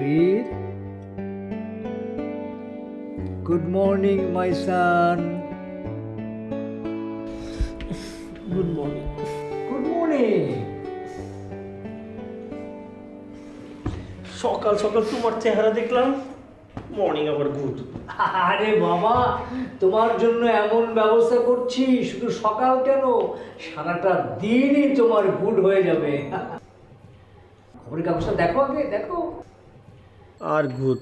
Kabir. Good morning, my son. Good morning. Good morning. সকাল সকাল তোমার চেহারা দেখলাম, মর্নিং আবার গুড। আরে বাবা, তোমার জন্য এমন ব্যবস্থা করছি, শুধু সকাল কেন, সারাটা দিনই তোমার গুড হয়ে যাবে। খবরের কাগজটা দেখো আগে, দেখো। আর গুড।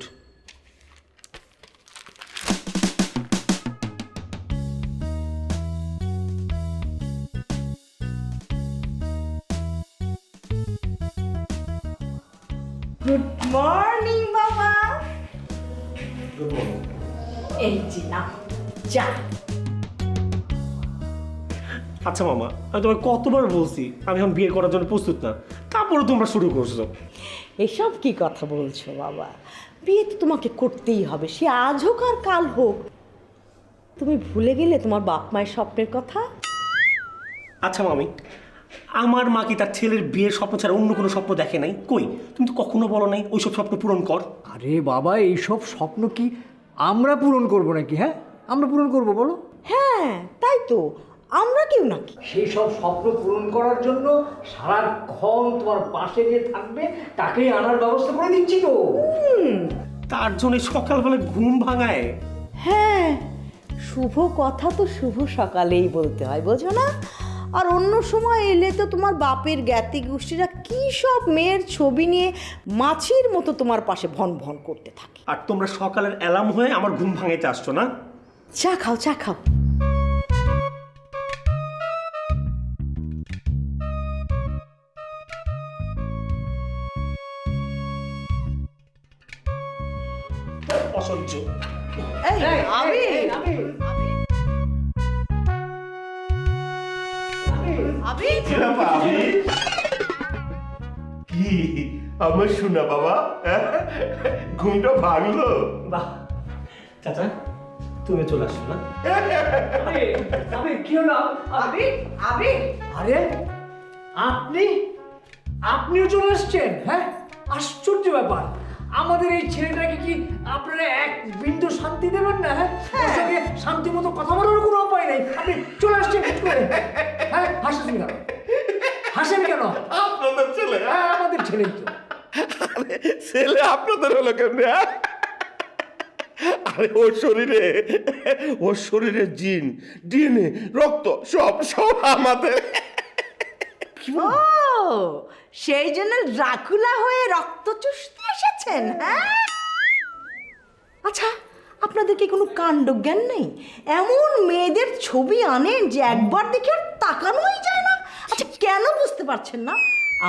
গুড মর্নিং বাবা। Good morning. এই যে না চা। আচ্ছা মামা, আমি তোমায় কতবার বলছি আমি এখন বিয়ে করার জন্য প্রস্তুত না, তারপরে তোমরা শুরু করছো। এসব কি কথা বলছো বাবা? বিয়ে তো তোমাকে করতেই হবে, সে আজ হোক আর কাল হোক। তুমি ভুলে গেলে তোমার বাপ মায়ের স্বপ্নের কথা? আচ্ছা মামি, আমার মা কি তার ছেলের বিয়ের স্বপ্ন ছাড়া অন্য কোনো স্বপ্ন দেখে নাই? কই, তুমি তো কখনো বলো নাই ওইসব স্বপ্ন পূরণ কর। আরে বাবা, এইসব স্বপ্ন কি আমরা পূরণ করব নাকি? হ্যাঁ, আমরা পূরণ করব বলো? হ্যাঁ তাই তো, আমরা কেউ নাকি? সেই সব স্বপ্ন পূরণ করার জন্য সারাক্ষণ তোমার পাশে যে থাকবে তাকেই আনার ব্যবস্থা করে দিচ্ছি তো। তার জন্য সকালবেলা ঘুম ভাঙায়। হ্যাঁ, শুভ কথা তো শুভ সকালেই বলতে হয়, বোঝো না? আর অন্য সময় এলে তো তোমার বাপের জ্ঞাতি গোষ্ঠীরা কী সব মেয়ের ছবি নিয়ে মাছির মতো তোমার পাশে ভন ভন করতে থাকে। আর তোমরা সকালের অ্যালার্ম হয়ে আমার ঘুম ভাঙাইতে আসছো না? চা খাও, চা খাও। অসহ্য। কি আমার শোনা বাবা, ঘুমটা ভাঙলো? বাহ, চাচা তুমি চলে আসছো না? কি হলো? আরে আপনি আপনিও চলে আসছেন? হ্যাঁ, আশ্চর্য ব্যাপার। আমাদের এই ছেলেটাকে কি আপনারা এক বিন্দু শান্তি দেবেন না? হ্যাঁ, ওর সঙ্গে শান্তি মতো কথা বলার কোনো উপায় নেই। আপনি চলে আসছেন কি করে? হ্যাঁ, হাসেন কেন? হাসেন কেন? আপনাদের ছেলে? হ্যাঁ, আমাদের ছেলেই তো। আরে ছেলে আপনাদের হলো কেমনে? আরে ওর শরীরে জিন, ডিএনএ, রক্ত সব সব আমাদের। ও, সেই জন্য ড্রাকুলা হয়ে রক্ত চুষতে এসেছেন? হ্যাঁ, আচ্ছা আপনাদের কি কোনো কাণ্ডজ্ঞান নেই? এমন মেয়েদের ছবি আনেন যে একবার দেখে আর তাকানোই যায় না। আচ্ছা কেন বুঝতে পারছেন না?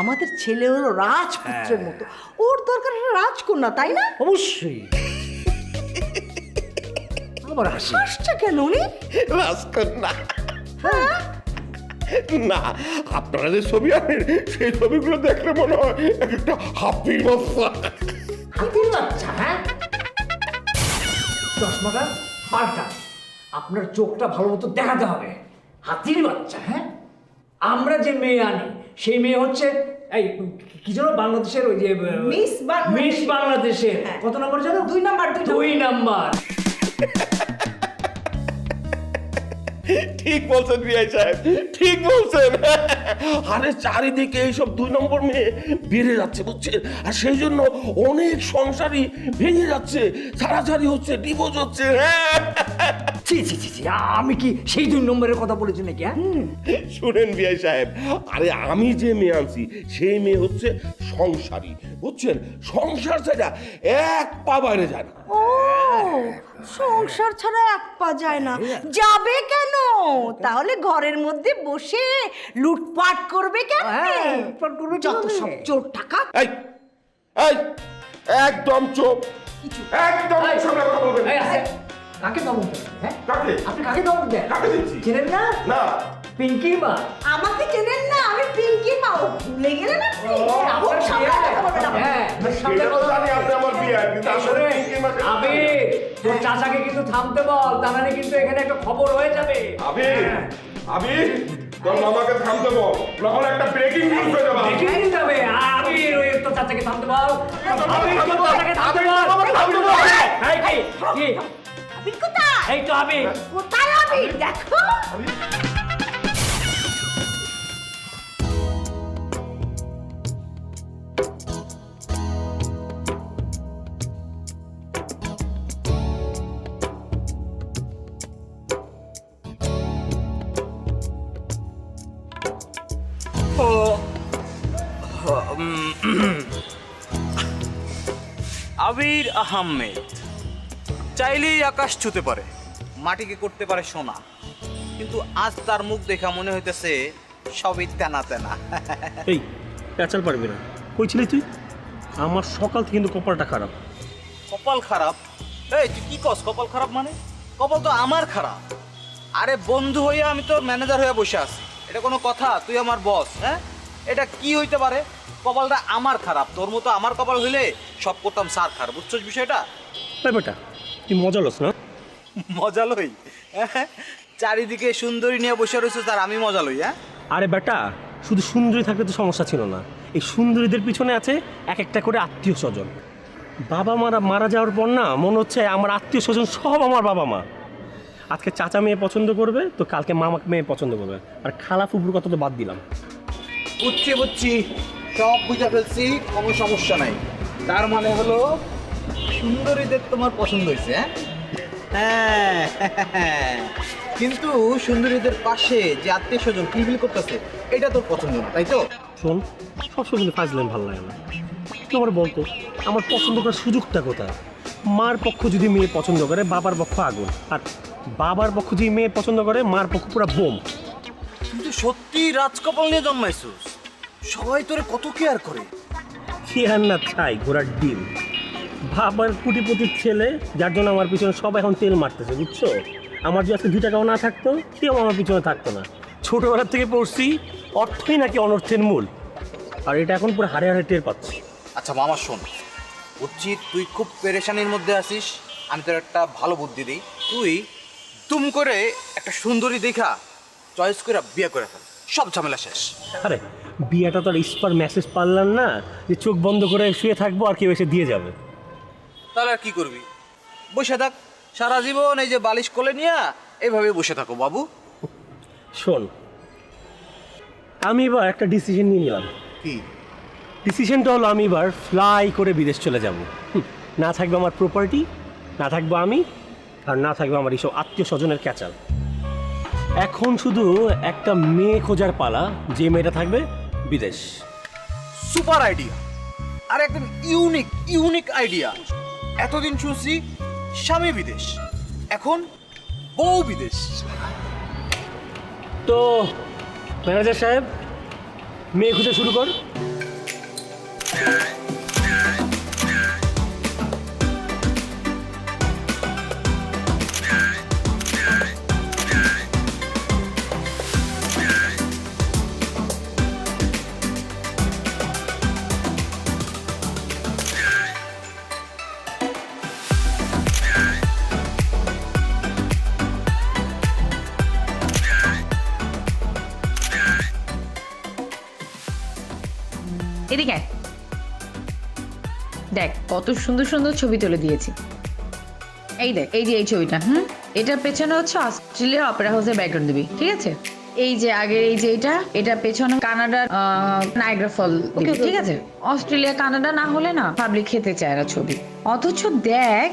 আমাদের ছেলে হলো রাজপুত্রের মতো, ওর দরকার একটা রাজকন্যা, তাই না? অবশ্যই। আবার হাসি। হাসছে কেন উনি? রাজকন্যা হ্যাঁ, না, আপনারা যে ছবি আনেন সেই ছবিগুলো দেখলে মনে হয় একটা হাপ্পি বাচ্চা। হাতির বাচ্চা? হ্যাঁ, চশমাটা পাল্টা, আপনার চোখটা ভালো মতো দেখাতে হবে। হাতির বাচ্চা? হ্যাঁ, আমরা যে মেয়ে আনি সেই মেয়ে হচ্ছে এই কি যেন বাংলাদেশের ওই যে মিস বাংলাদেশ। মিস বাংলাদেশের হ্যাঁ। কত নম্বর যেন? 2 নাম্বার। 2 নাম্বার। ঠিক বলছেন বিআই সাহেব, ঠিক বলছেন। আরে চারিদিকে এইসব 2 নম্বর মেয়ে বেড়ে যাচ্ছে বুঝছেন, আর সেই জন্য অনেক সংসারই ভেঙে যাচ্ছে, ছাড়াছাড়ি হচ্ছে, ডিভোর্স হচ্ছে। ছি ছি ছি ছি, আমি কি সেই 2 নম্বরের কথা বলেছি নাকি? হ্যাঁ, শুনেন বিআই সাহেব, আরে আমি যে মেয়ে আনছি সেই মেয়ে হচ্ছে সংসারী বুঝছেন, সংসার ছাড়া এক পা বাইরে যায় না। ও, সংসার ছাড়া এক পা যায় না। যাবে কেন? তাহলে ঘরের মধ্যে বসে লুটপাট করবে কেন? হ্যাঁ, লুটপাট করবে যত কিভাবে? সব চোর টাকা। এই এই একদম চুপ, একদম এই, সামনে কথা বলবেন। এই, আছে। কাকে দমন দেন? হ্যাঁ, কাকে? আপনি কাকে দমন দেন? কাকে দিচ্ছি? চেনেন না? না, পিঙ্কির মা। আমাকে চেনেন না? আমি পিঙ্কি মা। ও, ভুলে গেলেন আপনি? খুব সামনে কথা বলবেন আমাকে। হ্যাঁ, সামনে সেটা তো কথা জানি বলবেন। আপনি আমার বিয়ে, কিন্তু আসলে শোনেন, পিঙ্কির মাকে- আবির, তোর চাচাকে কিন্তু থামতে বল, তা নাহলে কিন্তু এখানে একটা খবর হয়ে যাবে। আবির, আবির, তোর মামাকে থামতে বল, নাহলে একটা ব্রেকিং নিউজ হয়ে যাবে। দেখে নিয়ে যাবে। আবির, ওই তোর চাচাকে থামতে বল। বল আবির কোথায় থামতে বল এই কি আবির কোথায়? এই তো আবির কোথায় আবির? দেখো। আবির আহমেদ চাইলেই আকাশ ছুতে পারে, মাটিকে করতে পারে সোনা, কিন্তু আজ তার মুখ দেখা মনে হইতেছে সবই তেনা তেনা। এই প্যাচাল পারবি না, কই ছিলি তুই? আমার সকাল থেকে কিন্তু কপালটা খারাপ। কপাল খারাপ? এই তুই কি কস কপাল খারাপ মানে? কপাল তো আমার খারাপ। আরে বন্ধু হইয়া আমি তোর ম্যানেজার হয়ে বসে আছি, এটা কোনো কথা? তুই আমার বস, হ্যাঁ? এটা কি হইতে পারে? কপালটা আমার খারাপ। তোর মতো আমার কপাল হইলে সব করতাম সার খার, বুঝছস বিষয়টা? তাই বেটা তুই মজা লস না? মজা লই? হ্যাঁ? চারিদিকে সুন্দরী নিয়ে বসে রয়েছে তার আমি মজা লই? হ্যাঁ, আরে বেটা শুধু সুন্দরী থাকলে তো সমস্যা ছিল না, এই সুন্দরীদের পিছনে আছে এক একটা করে আত্মীয় স্বজন। বাবা মারা মারা যাওয়ার পর না মনে হচ্ছে আমার আত্মীয় স্বজন সব আমার বাবা মা। আজকে চাচা মেয়ে পছন্দ করবে তো কালকে মামা মেয়ে পছন্দ করবে, আর খালা ফুপুর কথা তো বাদ দিলাম। বুঝছি বুঝছি, সব বুঝা ফেলছি, কোনো সমস্যা নাই। তার মানে হলো সুন্দরীদের তোমার পছন্দ হয়েছে? হ্যাঁ হ্যাঁ, কিন্তু সুন্দরীদের পাশে যে আত্মীয় স্বজন কিলবিল করতেছে এটা তোর পছন্দ না, তাই তো? শোন, সবসময় কিন্তু ফাজলাম ভালো লাগে না। তুই আমার বলতো আমার পছন্দ করার সুযোগটা কোথায়? মার পক্ষ যদি মেয়ে পছন্দ করে বাবার পক্ষ আগুন, আর বাবার পক্ষ যদি মেয়ে পছন্দ করে মার পক্ষ পুরো বোম। কিন্তু সত্যি রাজকপাল নিয়ে জন্মাইছিস, সবাই তোরে কত কেয়ার করে। কি আর না চাই ঘোড়ার ডিম। বাবার কোটিপতির ছেলে, যার জন্য আমার পিছনে সব এখন তেল মারতেছে, বুঝছো? আমার যদি আজকে 2 টাকাও না থাকতো কেউ আমার পিছনে থাকতো না। ছোটোবেলার থেকে পড়ছি অর্থই নাকি অনর্থের মূল, আর এটা এখন পুরো হারে হারে টের পাচ্ছি। আচ্ছা মামা শোন, বুঝছি তুই খুব পেরেশানির মধ্যে আছিস, আমি তোর একটা ভালো বুদ্ধি দিই। তুই তুম করে একটা সুন্দরী দেখা চয়েস করে বিয়ে করে ফেল, সব ঝামেলা শেষ। আরে বিয়েটা তো আর ইস্পার মেসেজ পারলাম না যে চোখ বন্ধ করে শুয়ে থাকবো আর কেউ এসে দিয়ে যাবে। তাহলে আর কি করবি? বসে থাক সারা জীবন, এই যে বালিশ কোলে নিয়ে এইভাবে বসে থাকো বাবু। শোন, আমি এবার একটা ডিসিশন নিয়ে নিলাম। কি ডিসিশনটা হলো আমি এবার ফ্লাই করে বিদেশ চলে যাব। না থাকবে আমার প্রপার্টি, না থাকবো আমি, আর না থাকবে আমার এইসব আত্মীয় স্বজনের ক্যাচাল। এখন শুধু একটা মেয়ে খোঁজার পালা, যে মেয়েটা থাকবে বিদেশ। সুপার আইডিয়া, আর একদম ইউনিক আইডিয়া। এতদিন শুনছি স্বামী বিদেশ, এখন বউ বিদেশ। তো ম্যানেজার সাহেব, মেয়ে খুঁজে শুরু কর। এদিকে আয়। দেখ কত সুন্দর সুন্দর ছবি তুলে দিয়েছি। এই দেখ, এই যে এই ছবিটা, এটার পেছনে হচ্ছে অস্ট্রেলিয়ার অপেরা হাউসের ব্যাকগ্রাউন্ড দিবি, ঠিক আছে? এই যে আগের এই যে এটা পেছনে কানাডার নায়াগ্রা ফল দিবি, ঠিক আছে? অস্ট্রেলিয়া কানাডা না হলে না পাবলিক খেতে চায় না ছবি। অথচ দেখ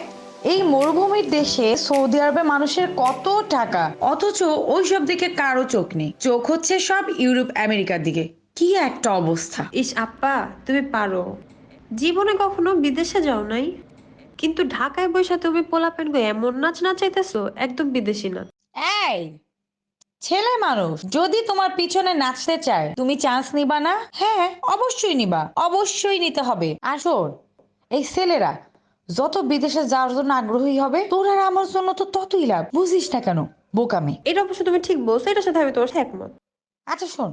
এই মরুভূমির দেশে সৌদি আরবে মানুষের কত টাকা, অথচ ওইসব দিকে কারো চোখ নেই। চোখ হচ্ছে সব ইউরোপ আমেরিকার দিকে। কি একটা অবস্থা! ইস আপা, তুমি পারো। জীবনে কখনো বিদেশে যাও নাই, কিন্তু ঢাকায় বসে তুমি পোলাপেন গো এমন নাচ নাচাইতেছো, একদম বিদেশি না। এই ছেলে মানুষ যদি তোমার পিছনে নাচতে চায়, তুমি চান্স নিবা না? হ্যাঁ অবশ্যই নিবা, অবশ্যই নিতে হবে। আর শোন, এই ছেলেরা যত বিদেশে যাওয়ার জন্য আগ্রহী হবে, তোর আর আমার জন্য তো ততই লাভ। বুঝিস না কেন বোকামি? এটা অবশ্য তুমি ঠিক বলছো, এটার সাথে আমি তোমার সাথে একমত। আচ্ছা শোন,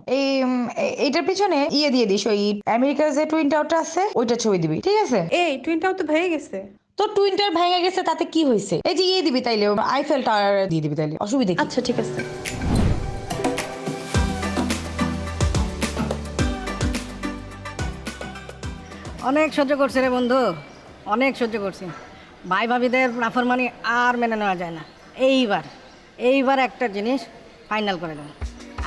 এইটার পিছনে দিয়ে দিস, ওই আমেরিকার যে টুইন টাওয়ারটা আছে ওইটা ছবি দিবি, ঠিক আছে? এই টুইনটাও তো ভেঙে গেছে। তোর টুইন টাওয়ার ভেঙে গেছে তাতে কি হয়েছে? এই যে দিবি তাইলে, আইফেল টাওয়ার দিয়ে দিবি তাইলে, অসুবিধা কি? আচ্ছা ঠিক আছে। অনেক সহ্য করছি রে বন্ধু, অনেক সহ্য করছি। ভাই ভাবিদের নাফরমানি আর মেনে নেওয়া যায় না। এইবার একটা জিনিস ফাইনাল করে দেবো,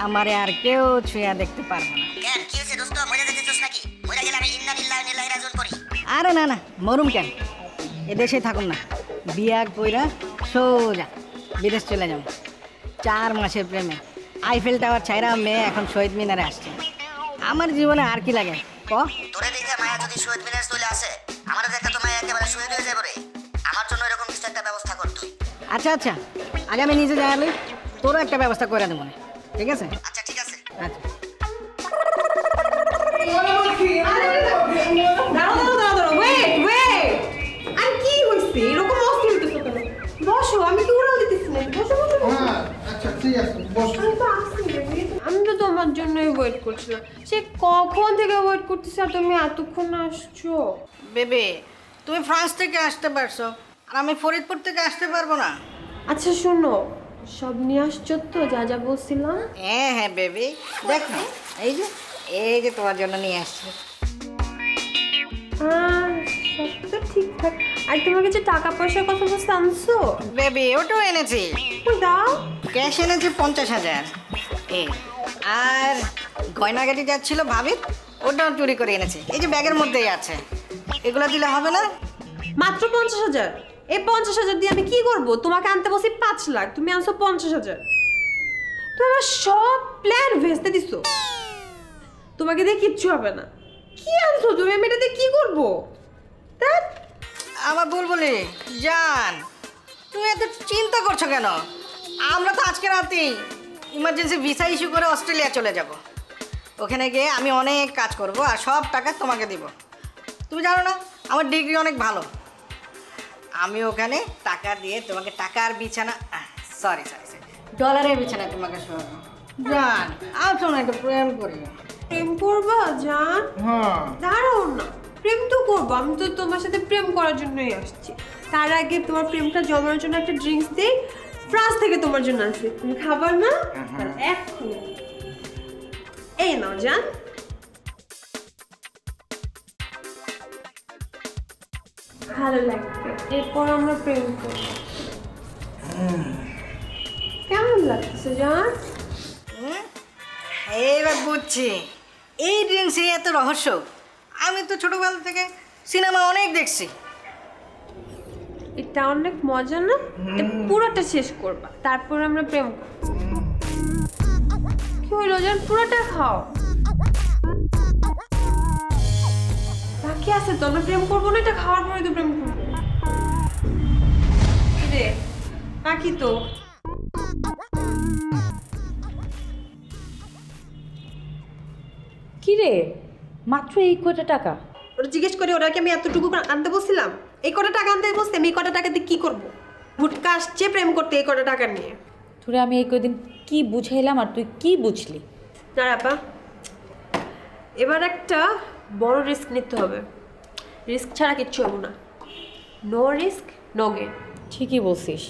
আমারে আর কেউ ছুঁয়া দেখতে পারবে না। আরে না না, মরুম কেন, এদেশেই থাকুন না, বিয়া কইরা সোজা বিদেশ চলে যাব। 4 মাসের প্রেমে আইফেল টাওয়ার ছাইরা মেয়ে এখন শহীদ মিনারে আসছে। আমার জীবনে আর কি লাগে ক? তোরে দেখে মায়া যদি শহীদ মিনারে চলে আসে, আমাদের দেখে তো মায়া একেবারে শহীদ হয়ে যাবে রে। আমার জন্য এরকম কিছু একটা ব্যবস্থা কর তুই। আচ্ছা আগে আমি নিজে যাই, তোরও একটা ব্যবস্থা করে দেবো, ঠিক আছে? আচ্ছা ঠিক আছে। আচ্ছা। আমি তো তোমার জন্যই ওয়েট করছিলাম, সে কখন থেকে ওয়েট করতেছি আর তুমি এতক্ষণ আসছো। বেবি, তুমি ফ্রান্স থেকে আসতে পারছো আর আমি ফরিদপুর থেকে আসতে পারবো না? আচ্ছা শোনো, সব নিয়ে আসছো তো যা যা বলছিলাম? হ্যাঁ বেবি, দেখো এই যে তোমার জন্য নিয়ে আসছি। সব তো ঠিকঠাক। আর তোমার কাছে টাকা পয়সার কথা বলতে আনছো? বেবি, ওটাও এনেছি, দাও। ক্যাশ এনেছি 50,000। আর গয়নাগাটি যাচ্ছিল ভাবির, ওটাও চুরি করে এনেছি, এই যে ব্যাগের মধ্যেই আছে। এগুলো দিলে হবে না? মাত্র 50,000? এই 50,000 দিয়ে আমি কি করবো? তোমাকে আনতে বসি 5 লাখ, তুমি আনছো 50,000। তুমি আমার সব প্ল্যান ভেস্তে দিছো। তোমাকে দিয়ে কিচ্ছু হবে না। কি আনছো তুমি? আমি এটা দিয়ে কি করবো? আমার বলবলি জান, তুমি এত চিন্তা করছো কেন? আমরা তো আজকে রাতেই ইমার্জেন্সি ভিসা ইস্যু করে অস্ট্রেলিয়া চলে যাব। ওখানে গিয়ে আমি অনেক কাজ করব আর সব টাকা তোমাকে দিব। তুমি জানো না আমার ডিগ্রি অনেক ভালো, আমি ওখানে টাকা দিয়ে তোমাকে টাকার বিছানা, সরি ডলারের বিছানা তোমাকে শোয়াবো। জান আসো না, একটু প্রেম করি। প্রেম করবা জান? হ্যাঁ দাঁড়াও না, প্রেম তো করবো। আমি তো তোমার সাথে প্রেম করার জন্যই আসছি। তার আগে তোমার প্রেমটা জমানোর জন্য একটা ড্রিঙ্কস দিই, ফ্রান্স থেকে তোমার জন্য আসছে। তুমি খাবার না? এখন এই নাও জান। ভালো লাগবে, এরপর আমরা প্রেম করব। কেমন লাগছে জান? এইবার বুঝছি এই ড্রিঙ্কসে এত রহস্য। আমি তো ছোটবেলা থেকে সিনেমা অনেক দেখছি। এটা অনেক মজা না? এটা পুরোটা শেষ করবা, তারপর আমরা প্রেম করব। কি হলো জান? পুরোটা খাও। বাকি আছে তো, আমরা প্রেম করবো না? এটা খাওয়ার পরে তো প্রেম করবো। রে বাকি তো। কি রে, মাত্র এই কয়টা টাকা? ওরা জিজ্ঞেস করে ওরাকে আমি এতটুকু আনতে বলছিলাম? এই কটা টাকা আনতে বলছি, আমি এই কটা টাকা দিয়ে কি করবো? ভুটকা আসছে প্রেম করতে এই কটা টাকা নিয়ে। তোরে আমি এই কদিন কি বুঝাইলাম আর তুই কি বুঝলি? দাঁড়াপা, এবার একটা বড় রিস্ক নিতে হবে। রিস্ক ছাড়া কিচ্ছু হবো না। No risk no gain. ঠিকই বলছিস,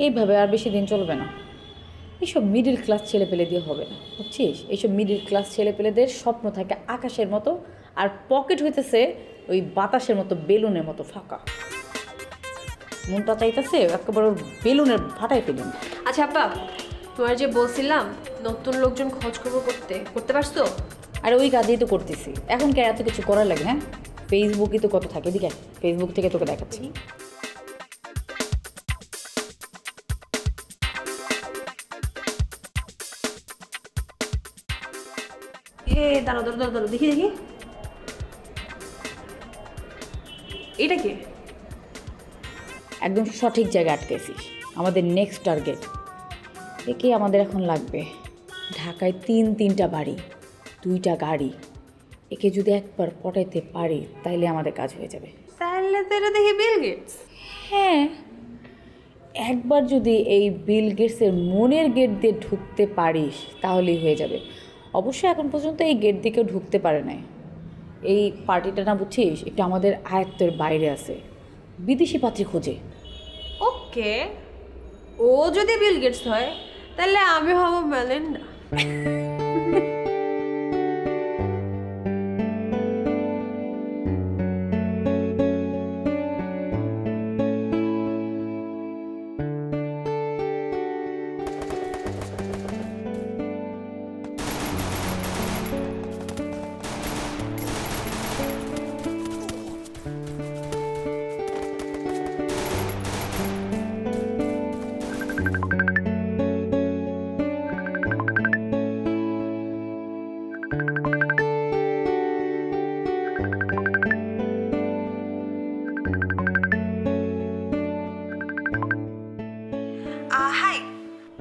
এইভাবে আর বেশি দিন চলবে না। এইসব মিডিল ক্লাস ছেলেপেলে দিয়ে হবে না, বুঝছিস? এইসব মিডিল ক্লাস ছেলেপেলেদের স্বপ্ন থাকে আকাশের মতো, আর পকেট হইতেছে ওই বাতাসের মতো, বেলুনের মতো ফাঁকা। মনটা চাইতেছে একেবারে বেলুনের ফাটাই ফেলুন। আচ্ছা আপা, তোমার যে বলছিলাম নতুন লোকজন খোঁজ খবর করতে পারছো? আর ওই কাজেই তো করতেছি। এখন কে এত কিছু করার লাগে? হ্যাঁ, ফেসবুকই তো কত থাকে, এদিকে ফেসবুক থেকে তোকে দেখাচ্ছি। দাঁড়াও দেখি এটা কি? একদম সঠিক জায়গায় আটকেছিস। আমাদের নেক্সট টার্গেট একে আমাদের এখন লাগবে। ঢাকায় 3টা বাড়ি, 2টা গাড়ি। একে যদি একবার পটাইতে পারি তাইলে আমাদের কাজ হয়ে যাবে। তাহলে তো এটা দেখি বিল গেটস। হ্যাঁ, একবার যদি এই বিল গেটসের মনের গেট দিয়ে ঢুকতে পারিস তাহলেই হয়ে যাবে। অবশ্যই এখন পর্যন্ত এই গেট দিকেও ঢুকতে পারে নাই। এই পার্টিটা না, বুঝছিস, একটু আমাদের আয়ত্তের বাইরে আছে, বিদেশি পাত্রী খোঁজে। ওকে, ও যদি বিল গেটস হয় তাহলে আমি হব মেলিন্ডা।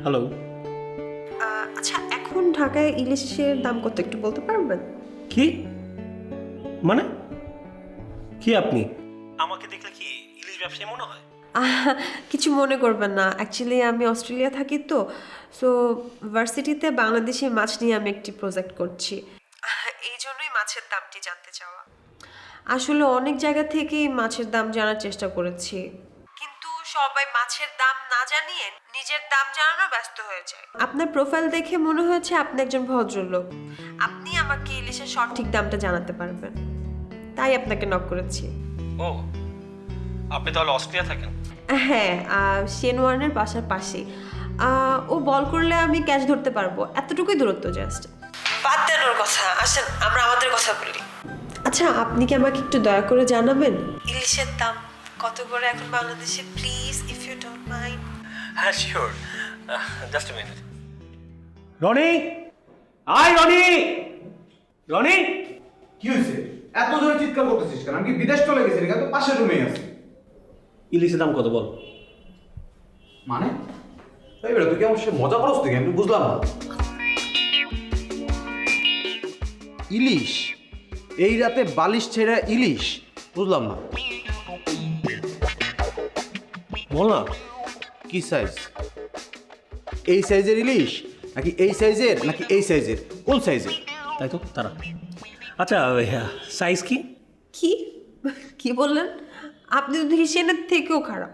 হ্যালো। আচ্ছা এখন ঢাকায় ইলিশের দাম কত একটু বলতে পারবেন? কি মানে? কি আপনি আমাকে দেখলে কি ইলিশ ব্যবসায়ী মনে হয়? কিছু মনে করবেন না, অ্যাকচুয়ালি আমি অস্ট্রেলিয়া থাকি তো, সো ভার্সিটিতে বাংলাদেশি মাছ নিয়ে আমি একটি প্রজেক্ট করছি, এই জন্যই মাছের দামটি জানতে চাওয়া। আসলে অনেক জায়গা থেকেই মাছের দাম জানার চেষ্টা করেছি, কিন্তু সবাই মাছের দাম না জানিয়ে নিজের দাম জানানো ব্যস্ত হয়ে যায়। আপনার প্রোফাইল দেখে মনে হয়েছে আপনি একজন ভদ্রলোক, আপনি আমাকে ইলিশের সঠিক দামটা জানাতে পারবেন, তাই আপনাকে নক করেছি। ও, আপনি তাহলে অস্ট্রেলিয়া থাকেন? হ্যাঁ, শেনওয়ার্নের বাসার পাশে। ও বল করলে আমি ক্যাচ ধরতে পারবো, এতটুকুই দূরত্ব জাস্ট। বাদ দেন ওর কথা, আসেন আমরা আমাদের কথা বলি। আচ্ছা আপনি কি আমাকে একটু দয়া করে জানাবেন ইলিশের দাম কত করে এখন বাংলাদেশে, please if you don't mind? হ্যাঁ sure, just a minute. Roni, আয় রনি। রনি, কি হয়েছে? এত জোরে চিৎকার করতেছিস কেন? আমি কি বিদেশ চলে গেছি? এখানে তো পাশের রুমেই আছি। ইলিশের দাম কত বল? মানে এইবারে তুই কেমন সে মজা করছ তুই? আমি বুঝলাম না। ইলিশ? এই রাতে বালিশ ছেড়ে ইলিশ? বুঝলাম না। বল না। কি সাইজ? এই সাইজের ইলিশ নাকি এই সাইজের নাকি এই সাইজের? কোন সাইজের? তাই তো তারা। আচ্ছা সাইজ কি? কি কি বললেন? আপনি তো দেখি সেনের থেকেও খারাপ।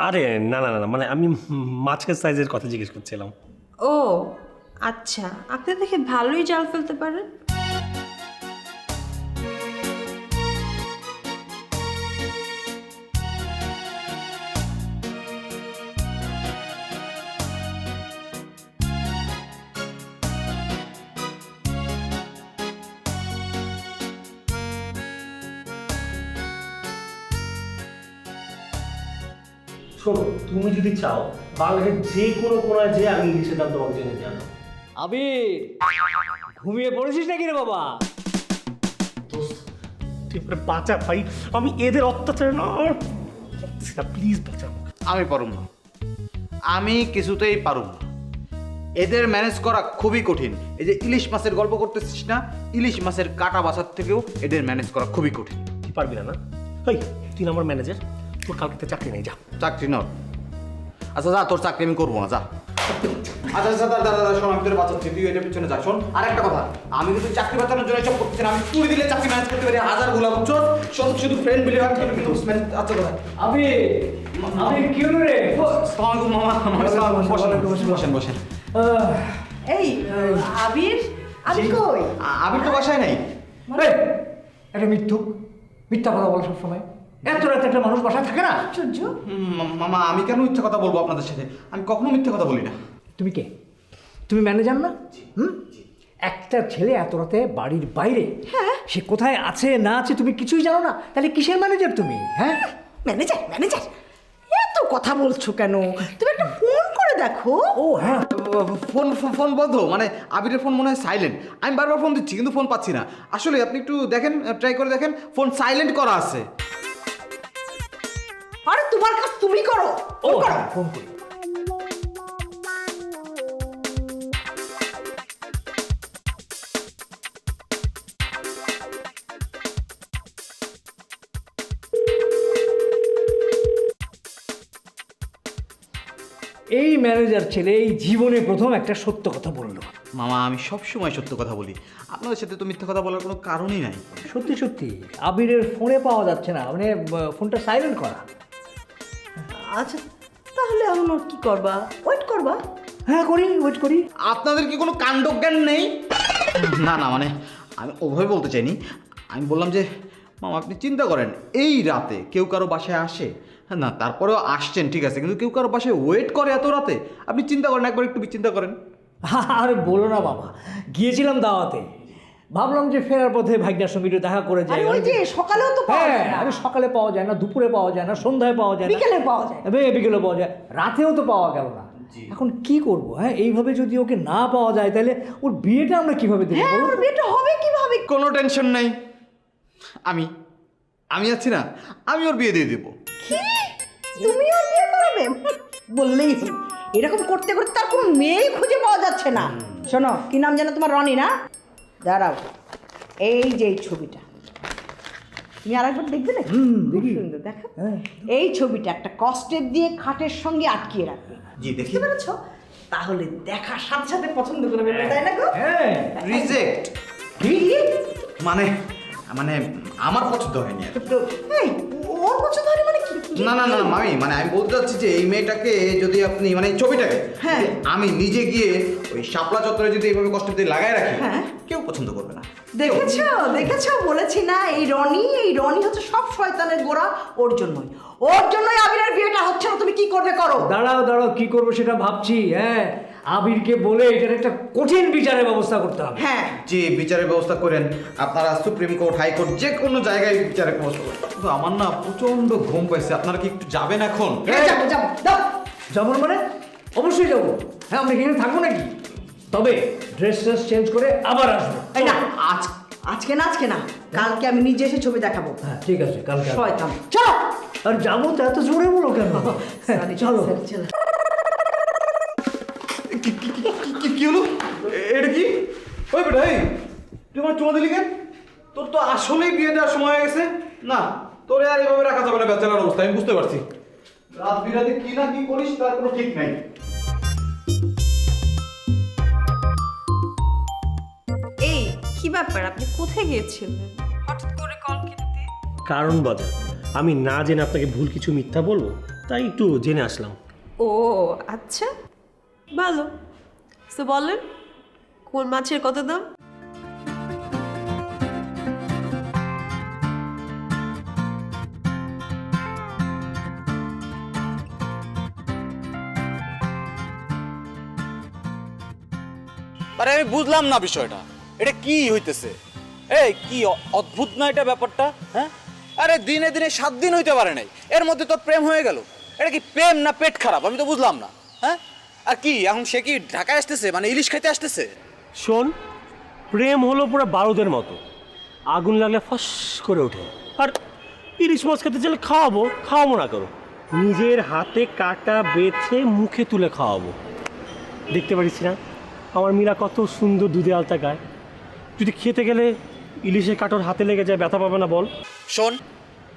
আরে না না না, মানে আমি মাছের সাইজের কথা জিজ্ঞেস করছিলাম। ও আচ্ছা, আপনি দেখে ভালোই জাল ফেলতে পারেন। শোনো, তুমি যদি চাও বাংলাদেশের যে কোনো কোনায় যে আমি ইলিশের দাম তোমাকে জেনে জানো। আবির, ঘুমিয়ে পড়েছিস নাকি রে বাবা? তুই বাঁচা ভাই, আমি এদের অত্যাচার না, প্লিজ বাঁচা। আমি পারুম না, আমি কিছুতেই পারুম না। এদের ম্যানেজ করা খুবই কঠিন। এই যে ইলিশ মাছের গল্প করতেছিস না, ইলিশ মাছের কাটা বাছার থেকেও এদের ম্যানেজ করা খুবই কঠিন। তুই পারবি না না? এই তুই আমার ম্যানেজার, তোর কালকে চাকরি নেই, যা। চাকরি না? আচ্ছা যা, তোর চাকরি আমি করবো না, যা। আচ্ছা আচ্ছা দাদা দাদা শোন, আমি তোর বাঁচাচ্ছি, তুই এটার পিছনে যা। শোন আর একটা কথা, আমি কিন্তু চাকরি বাঁচানোর জন্য সব করতেছি না, আমি তুই দিলে চাকরি ম্যানেজ করতে পারি হাজার গুলা, বুঝছো? শুধু শুধু ফ্রেন্ড বিলিভ আমি কিন্তু আচ্ছা কথা। আবির, আবির কি হলো রে? আসসালামু আলাইকুম মামা। বসেন বসেন। এই আবির, আমি কই? আবির তো বাসায় নাই। এই, এটা মিথ্যা কথা বলে সবসময়। এত রাতে একটা মানুষ বাসায় থাকে না? সূর্য, মামা আমি কেন মিথ্যা কথা বলবো আপনাদের সাথে? আমি কখনো মিথ্যা কথা বলি না। তুমি কে? তুমি ম্যানেজার না? একটা ছেলে এত রাতে বাড়ির বাইরে, সে কোথায় আছে না আছে তুমি কিছুই জানো না, তাহলে কিসের ম্যানেজার তুমি? হ্যাঁ, ম্যানেজার ম্যানেজার এত কথা বলছো কেন? তুমি একটা ফোন করে দেখো। ও হ্যাঁ, ফোন ফোন বন্ধ, মানে আবিরের ফোন মনে হয় সাইলেন্ট। আমি বারবার ফোন দিচ্ছি কিন্তু ফোন পাচ্ছি না। আসলে আপনি একটু দেখেন, ট্রাই করে দেখেন, ফোন সাইলেন্ট করা আছে। আরে তোমার কাজ তুমি করো। ও হ্যাঁ, ফোন করি। এই ম্যানেজার ছেলে এই জীবনে প্রথম একটা সত্য কথা বললো। মামা আমি সব সময় সত্য কথা বলি, আপনাদের সাথে তো মিথ্যা কথা বলার কোনো কারণই নাই। সত্যি সত্যি আবিরের ফোনে পাওয়া যাচ্ছে না, মানে ফোনটা সাইলেন্ট করা। আচ্ছা তাহলে এখন ওর কি করবা? ওয়েট করবা? হ্যাঁ করি, ওয়েট করি। আপনাদের কি কোনো কাণ্ডজ্ঞান নেই? না না, মানে আমি ওভাবে বলতে চাইনি। আমি বললাম যে মামা আপনি চিন্তা করেন, এই রাতে কেউ কারো বাসায় আসে? না তারপরেও আসছেন ঠিক আছে, কিন্তু কেউ কারো বাসায় ওয়েট করে এত রাতে? আপনি চিন্তা করেন, একবার একটু চিন্তা করেন। আরে বলো না বাবা, গিয়েছিলাম দাওয়াতে, ভাবলাম যে ফেরার পথে ভাগ্যার সঙ্গে একটু দেখা করে যাই। আরে ওই যে সকালেও তো পাওয়া হ্যাঁ, যায় না। আরে সকালে পাওয়া যায় না, দুপুরে পাওয়া যায় না, সন্ধ্যায় পাওয়া যায় না, বিকেলে পাওয়া যায়। বিকেলে পাওয়া যায়, রাতেও তো পাওয়া গেল না। এখন কি করব? হ্যাঁ, এইভাবে যদি ওকে না পাওয়া যায় তাহলে ওর বিয়েটা আমরা কিভাবে দেবো? হ্যাঁ, ওর বিয়েটা হবে কিভাবে? কোনো টেনশন নেই, আমি আছি না, আমি ওর বিয়ে দিয়ে দেবো। কি? তুমি ওর বিয়ে করাবে? বললেই হলো। এরকম করতে করতে তার কোনো মেয়েই খুঁজে পাওয়া যাচ্ছে না। শোনো, কি নাম যেন তোমার? রনি না? দাঁড়াও, এই যে এই ছবিটা তুমি আরেকবার দেখবে না? খুব সুন্দর, দেখো। এই ছবিটা একটা কস্টেপ দিয়ে খাটের সঙ্গে আটকিয়ে রাখবে। জি, দেখি। বুঝতে পেরেছো? তাহলে দেখার সাথে সাথে পছন্দ করে ফেলবে, তাই না গো? হ্যাঁ। রিজেক্ট। কি? মানে মানে আমার পছন্দ হয়নি আর কি। তো এই ওর পছন্দ হয়নি মানে কি? না না না মামি, মানে আমি বলতে চাচ্ছি যে এই মেয়েটাকে যদি আপনি মানে এই ছবিটাকে হ্যাঁ। আমি নিজে গিয়ে ওই শাপলা চত্বরে যদি এইভাবে কষ্ট দিয়ে লাগাই রাখি, হ্যাঁ। কেউ পছন্দ করবে না। দেখেছো দেখেছো, বলেছি না এই রনি হচ্ছে সব শয়তানের গোড়া। ওর জন্যই আবিরের বিয়েটা হচ্ছে না। তুমি কি করবে করো। দাঁড়াও কি করবো সেটা ভাবছি। হ্যাঁ, আবিরকে বলে এটার একটা কঠিন বিচারের ব্যবস্থা করতে হবে। হ্যাঁ, যে বিচারের ব্যবস্থা করেন আপনারা, সুপ্রিম কোর্ট, হাইকোর্ট, যে কোনো জায়গায় বিচারের ব্যবস্থা করেন। কিন্তু আমার না প্রচন্ড ঘুম পাইছে, আপনারা কি একটু যাবেন এখন? হ্যাঁ, যাবো দাও। যাবো মানে? অবশ্যই যাবো। হ্যাঁ, আমরা এখানে থাকবো নাকি? তবে ড্রেস চেঞ্জ করে আবার আসবো। এই না, আজকে না কালকে আমি নিজে এসে ছবি দেখাবো। হ্যাঁ, ঠিক আছে, কালকে আসবো। শয়তান, চলো। আর যাবো তো এত জোরে বলো কেন? চলো। চলো। কি হলো? এটা কি? ওই বেটা, এই তুই আমার চুমা দিলি কেন? তোর তো আসলেই বিয়ে দেওয়ার সময় হয়ে গেছে। না, তোরে আর এভাবে রাখা যাবে না ব্যাচেলার অবস্থা, আমি বুঝতে পারছি। রাত বিরাতে কি না কি করিস তার কোনো ঠিক নাই। এই কি ব্যাপার, আপনি কোথায় গিয়েছিলেন হঠাৎ করে কল কেটে দিয়ে? কারণ বাদে আমি না জেনে আপনাকে ভুল কিছু মিথ্যা বলবো, তাই একটু জেনে আসলাম। ও আচ্ছা, ভালো। তো বলেন, কোন মাছের কত দাম? আরে আমি বুঝলাম না বিষয়টা, এটা কি হইতেছে? এই কি অদ্ভুত না এটা ব্যাপারটা, হ্যাঁ? আরে দিনে দিনে 7 দিন হইতে পারে নাই, এর মধ্যে তোর প্রেম হয়ে গেল। এটা কি প্রেম না পেট খারাপ, আমি তো বুঝলাম না। হ্যাঁ, আর কি এখন সে কি ঢাকায় আসতেছে, মানে ইলিশ খাইতে আসতেছে? শোন, প্রেম হলো পুরো বারুদের মতো, আগুন লাগলে ফস করে ওঠে। আর ইলিশ মাছ খেতে চাইলে খাওয়াবো না করো, নিজের হাতে কাটা বেছে মুখে তুলে খাওয়াবো। দেখতে পারিস না আমার মীরা কত সুন্দর দুধে আলতা গায়? যদি খেতে গেলে ইলিশের কাটোর হাতে লেগে যায়, ব্যথা পাবে না বল? শোন,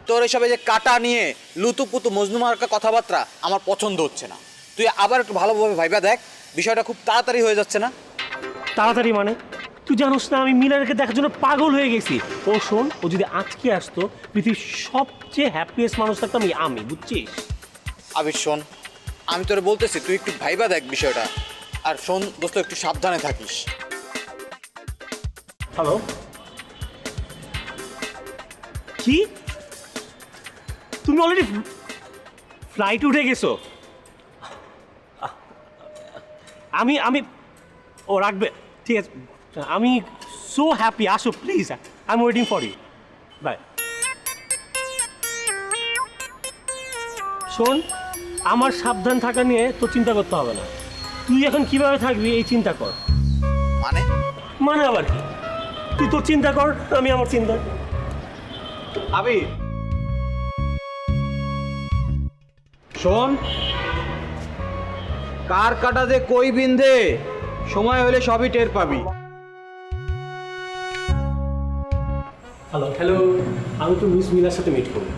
তোর এসবে যে কাটা নিয়ে লুতুপুতু মজনুমার্কা কথাবার্তা আমার পছন্দ হচ্ছে না। তুই আবার একটু ভালোভাবে ভাইবা দেখ, বিষয়টা খুব তাড়াতাড়ি হয়ে যাচ্ছে না? তাড়াতাড়ি মানে? তুই জানোস না আমি মিলারকে দেখার জন্য পাগল হয়ে গেছি। ও শোন, ও যদি আজকে আসতো, পৃথিবীর সবচেয়ে হ্যাপিয়েস্ট মানুষ থাকতাম আমি, বুঝছিস? আবির শোন, আমি তোরে বলতেছি তুই একটু ভাইবা দেখ বিষয়টা। আর শোন দোস্ত, একটু সাবধানে থাকিস। হ্যালো, কি তুমি অলরেডি ফ্লাইট উঠে গেছো? আমি ও রাখবে, ঠিক আছে। আমি সো হ্যাপি, আসো please, I am waiting for you, bye. শোন, আমার সাবধান থাকা নিয়ে তো চিন্তা করতে হবে না। তুই এখন কিভাবে থাকবি এই চিন্তা কর। মানে আবার কি? তুই তোর চিন্তা কর, আমি আমার চিন্তা। আবির শোন, কার কাটা যে কই বিন্ধে, সময় হলে সবই টের পাবি। হ্যালো, আমি তো মিস মিলার সাথে মিট করবো।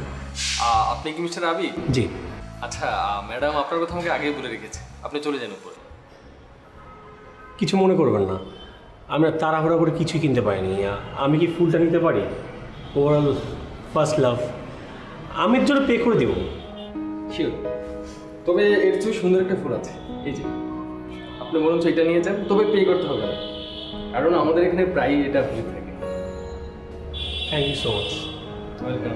আপনি কি মিস্টার আবি? জি। আচ্ছা, ম্যাডাম আপনার কথা আমাকে আগেই বলে রেখেছে, আপনি চলে যান উপরে। কিছু মনে করবেন না, আমরা তাড়াহুড়া করে কিছুই কিনতে পারিনি। আমি কি ফুলটা নিতে পারি? ওভারঅল ফার্স্ট লাভ, আমি এর জন্য পে করে দেবো। শিওর, তবে এর চেয়ে সুন্দর একটা ফুল আছে, এই যে আপনি বরঞ্চ এটা নিয়ে যান, তবে পে করতে হবে না, কারণ আমাদের এখানে প্রায়ই এটা ভিড় থাকে। Thank you so much. Welcome.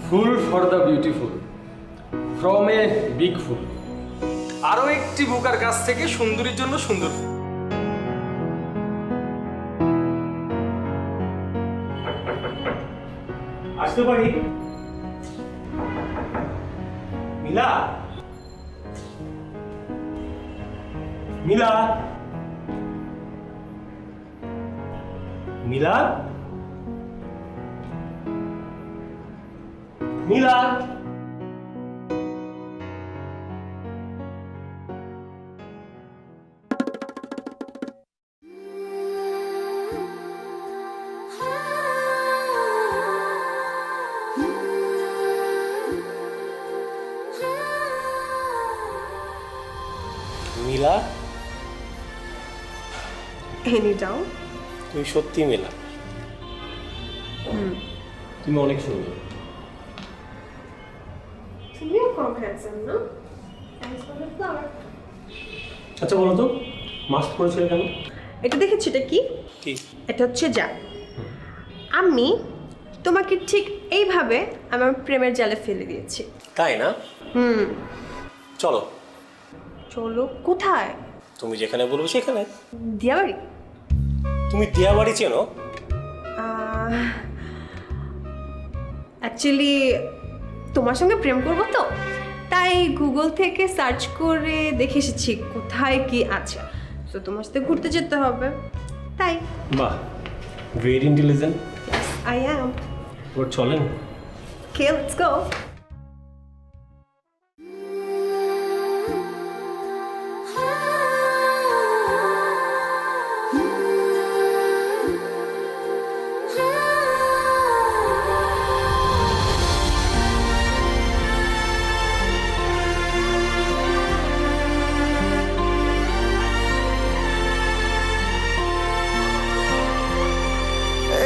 Fool for the beautiful from a big fool. আরো একটি বোকার কাছ থেকে সুন্দরীর জন্য সুন্দর ফুল। আসতে পারি? মিলা, মিলা, মিলা, নীলা, নীলা, এনি ডাউ তুমি সত্যি নীলা। তুমি অনেক সুন্দর। তুমিও কম হ্যান্ডসাম না? Thanks for the flower. আচ্ছা বলো তো, মাস্ক পরেছিলে কেন? এটা দেখেছি, এটা কি? কি? এটা হচ্ছে যা আমি তোমাকে ঠিক এইভাবে আমার প্রেমের জালে ফেলে দিয়েছি। তাই না? চলো। চলো কোথায়? তুমি যেখানে বলবো সেখানে। দিয়াবাড়ি? তুমি দিয়াবাড়ি চেনো? অ্যাকচুয়ালি তোমার সঙ্গে প্রেম করবো তো, তাই গুগল থেকে সার্চ করে দেখে এসেছি কোথায় কি আছে। তো তোমার সাথে ঘুরতে যেতে হবে, তাই। বাহ, ভেরি ইন্টেলিজেন্ট। I am. ওর চলেন। Okay, let's go.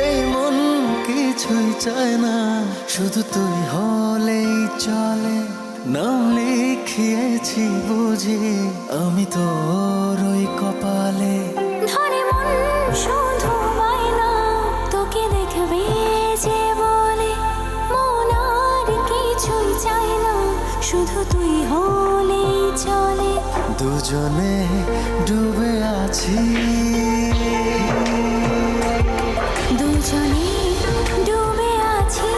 এই মন কিছুই চায় না, শুধু তুই হলেই চলে। নাম লিখিয়েছি বুঝি আমি তোর ওই কপালে। ধরে মন শুধু বায়না, তোকে দেখবে যে বলে। মন আর কিছুই চায় না, শুধু তুই হলেই চলে। দুজনে ডুবে আছি, দুজনে ডুবে আছি,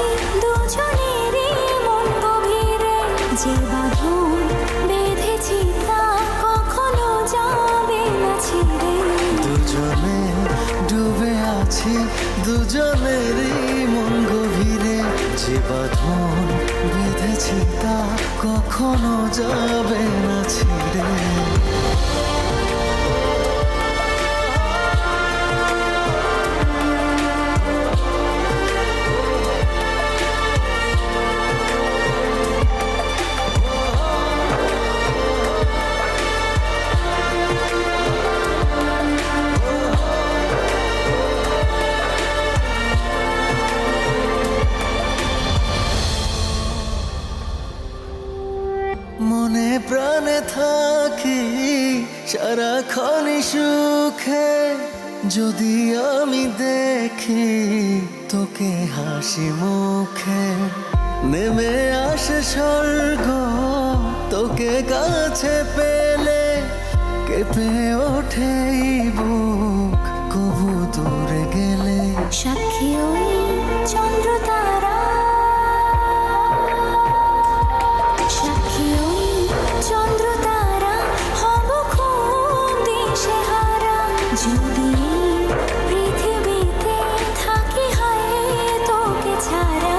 দুজনেরই মন গভীরে। যে বাঁধন বেঁধেছি তা কখনো যাবে না ছিঁড়ে। দুজনে ডুবে আছি, দুজনেরই মন গভীরে। যে বাঁধন বেঁধেছি তা কখনো যাবে না ছিঁড়ে। মনে প্রাণে থাকি সারাক্ষণই সুখে, যদি আমি দেখি তোকে হাসি মুখে। নেমে আসে স্বর্গ তোকে কাছে পেলে, কেঁপে ওঠে এই বুক কবু দূরে গেলে। সাক্ষী ওই চন্দ্র তারা, সাক্ষী ওই চন্দ্র তারা, হব খুব দিশে হারা। যদি পৃথিবীতে থাকি হয় তোকে ছাড়া।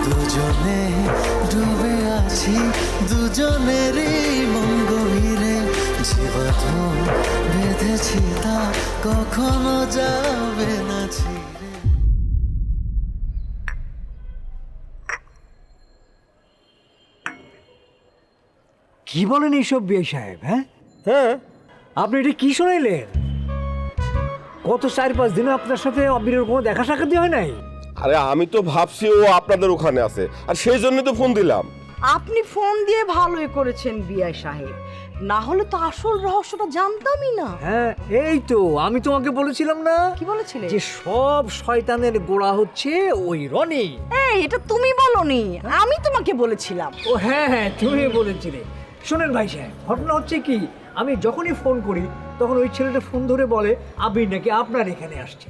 দুজনে ডুবে আছি, দুজনেরই মন গভীরে। যে বাঁধন বেঁধেছি তা কখনো যাবে না ছিঁড়ে। কি বলেন এইসব বিয়ে সাহেব? হ্যাঁ, হ্যাঁ, আপনি এটা কি শোনাইলেন? গত 4-5 দিনে আপনার সাথে অবিরের কোনো দেখা সাক্ষাৎ হয় নাই? আরে আমি তো ভাবছি ও আপনাদের ওখানে আছে, আর সেই জন্যই তো ফোন দিলাম। আপনি ফোন দিয়ে ভালোই করেছেন বিআই সাহেব, না হলে তো আসল রহস্যটা জানতামই না। হ্যাঁ, এই তো আমি তোমাকে বলেছিলাম না, কি বলেছিলে? যে সব শয়তানের গোড়া হচ্ছে ওই রনি। এই এটা তুমি বলনি, আমি তোমাকে বলেছিলাম। ও হ্যাঁ হ্যাঁ, তুমি বলেছিলে। শোনেন ভাই সাহেব, ঘটনা হচ্ছে কি, আমি যখনই ফোন করি তখন ওই ছেলেটা ফোন ধরে বলে আবির নাকি আপনার এখানে আসছে।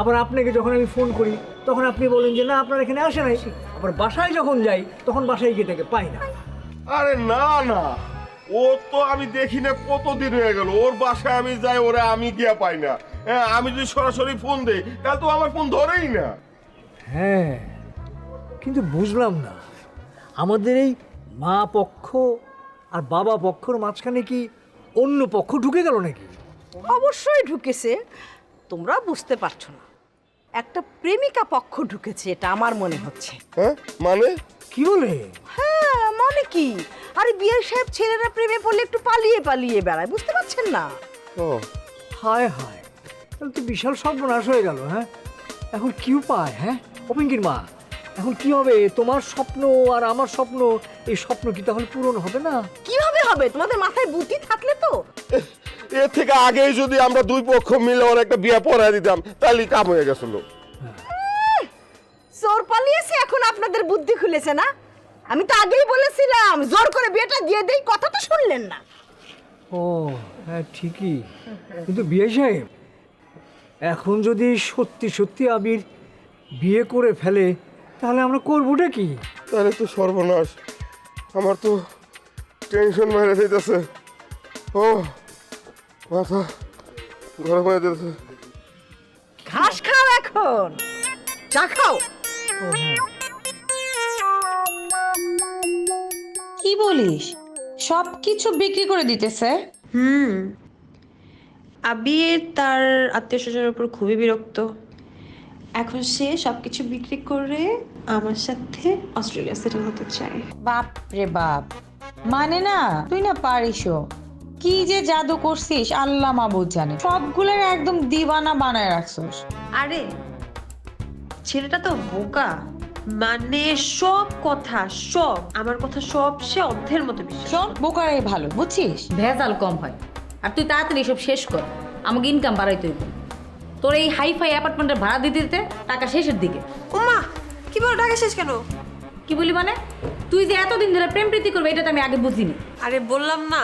আবার আপনাকে যখন আমি ফোন করি তখন আপনি বলেন যে না, আপনার এখানে আসে নাই। আবার বাসায় যখন যাই তখন বাসায় গিয়ে তাকে পাই না। আরে না না, ও তো আমি দেখি না, কতদিন হয়ে গেল। ওর বাসায় আমি যাই, ওরা আমি গিয়া পাই না। হ্যাঁ, আমি যদি সরাসরি ফোন দেই তাহলে তো আমার ফোন ধরেই না। হ্যাঁ, কিন্তু বুঝলাম না আমাদের এই মা পক্ষ আর বাবা পক্ষর মাঝখানে কি অন্য পক্ষ ঢুকে গেল নাকি? অবশ্যই ঢুকেছে, তোমরা বুঝতে পারছো না। একটা প্রেমিকা পক্ষ ঢুকেছে, এটা আমার মনে হচ্ছে। হ্যাঁ মানে কি বলে? হ্যাঁ মানে কি, আরে বিয়ের সাহেব ছেলেরা প্রেমে পড়লে একটু পালিয়ে পালিয়ে বেড়ায়, বুঝতে পারছেন না? ও হায় হায়, তাহলে তো বিশাল সর্বনাশ হয়ে গেল। হ্যাঁ, এখন কি উপায়? হ্যাঁ অপিঙ্কির মা, এখন কি হবে? তোমার স্বপ্ন আর আমার স্বপ্ন, এই স্বপ্ন কি তাহলে পূরণ হবে না? কিভাবে হবে? তোমাদের মাথায় বুদ্ধি থাকলে তো। এর থেকে আগেই যদি আমরা দুই পক্ষ মিলে ওর একটা বিয়ে পড়ায় দিতাম তাহলে কাম হয়ে গেছিল। চোর পালিয়েছে, এখন আপনাদের বুদ্ধি খুলেছে না? আমি তো আগেই বলেছিলাম জোর করে বিয়েটা দিয়ে দেই, কথা তো শুনলেন না। ও হ্যাঁ ঠিকই, কিন্তু বিয়ে সাহেব, এখন যদি সত্যি সত্যি আবির বিয়ে করে ফেলে তাহলে আমরা করবোটা কি? তাহলে তো সর্বনাশ, আমার তো টেনশন মেরে দিতেছে। ও মাথা গরম হয়ে যেতেছে। ঘাস খাও, এখন চা খাও। কি বলিস? সব কিছু বিক্রি করে দিতেছে? আবির তার আত্মীয় স্বজনের উপর খুবই বিরক্ত। এখন সে সবকিছু বিক্রি করে আমার সাথে অস্ট্রেলিয়া সেটেল হতে চায়। বাপ রে বাপ, মানে না তুই না পারিসও। কি যে জাদু করছিস আল্লাহ মাবুদ জানে, সবগুলোর একদম দিবানা বানায় রাখছিস। আরে ছেলেটা তো বোকা, মানে সব কথা, সব আমার কথা সব সে অর্ধের মতো বিশ্বাস। শোন, বোকারাই ভালো, বুঝছিস? ভেজাল কম হয়, আর তুই তাড়াতাড়ি সব শেষ কর, আমাকে ইনকাম বাড়াইতে হইব। তোর এই হাইফাই অ্যাপার্টমেন্টের ভাড়া দিতে দিতে টাকা শেষের দিকে। ওমা, কি বলো টাকা শেষ কেন? কি বলি মানে? তুই যে এতদিন ধরে প্রেম প্রীতি করবে এটা তো আমি আগে বুঝিনি। আরে বললাম না,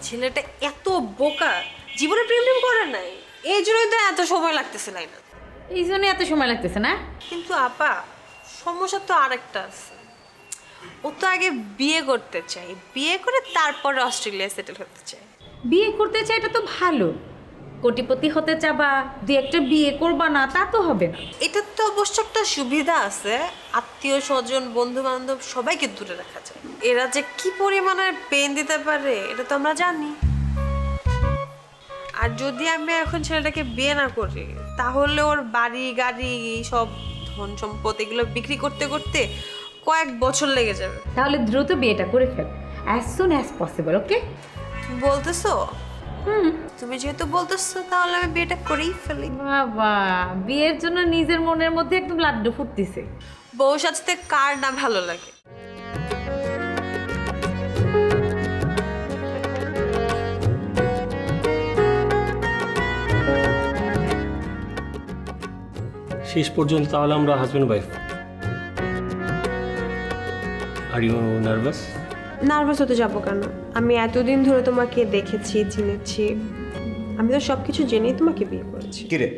ছেলেটা এত বোকা, জীবনে প্রেম টেম করে নাই, এই জন্যই তো এত সময় লাগতেছে না। এই জন্য এত সময় লাগতেছে না? কিন্তু আপা, সমস্যা তো আরেকটা আছে। ও তো আগে বিয়ে করতে চাই, বিয়ে করে তারপরে অস্ট্রেলিয়ায় সেটেল হতে চায়। বিয়ে করতে চাই এটা তো ভালো, কোটিপতি হতে চাবা, দুই একটা বিয়ে করবা না তা তো হবে না। এটার তো অবশ্য একটা সুবিধা আছে, আত্মীয় স্বজন বন্ধু বান্ধব সবাইকে দূরে রাখা যায়। এরা যে কি পরিমাণের পেন দিতে পারে এটা তো আমরা জানি। আর যদি আমি এখন ছেলেটাকে বিয়ে না করি, তাহলে ওর বাড়ি গাড়ি সব ধন সম্পদ এগুলো বিক্রি করতে করতে কয়েক বছর লেগে যাবে। তাহলে দ্রুত বিয়েটা করে ফেল, as soon as possible. Okay? তুমি বলতেছো? তুমি যেহেতু বলতেছো তাহলে আমি বিয়েটা করেই ফেলি। বাবা, বিয়ের জন্য নিজের মনের মধ্যে একদম লাড্ডু ফুটতেছে। বউ সাজতে কার না ভালো লাগে? শেষ পর্যন্ত তাহলে আমরা husband wife. Are you nervous? Nervous হতে যাবো কেন? আমি এতদিন ধরে তোমাকে দেখেছি, চিনেছি, আমি তো সবকিছু জেনেই তোমাকে বিয়ে করেছি। কিরে,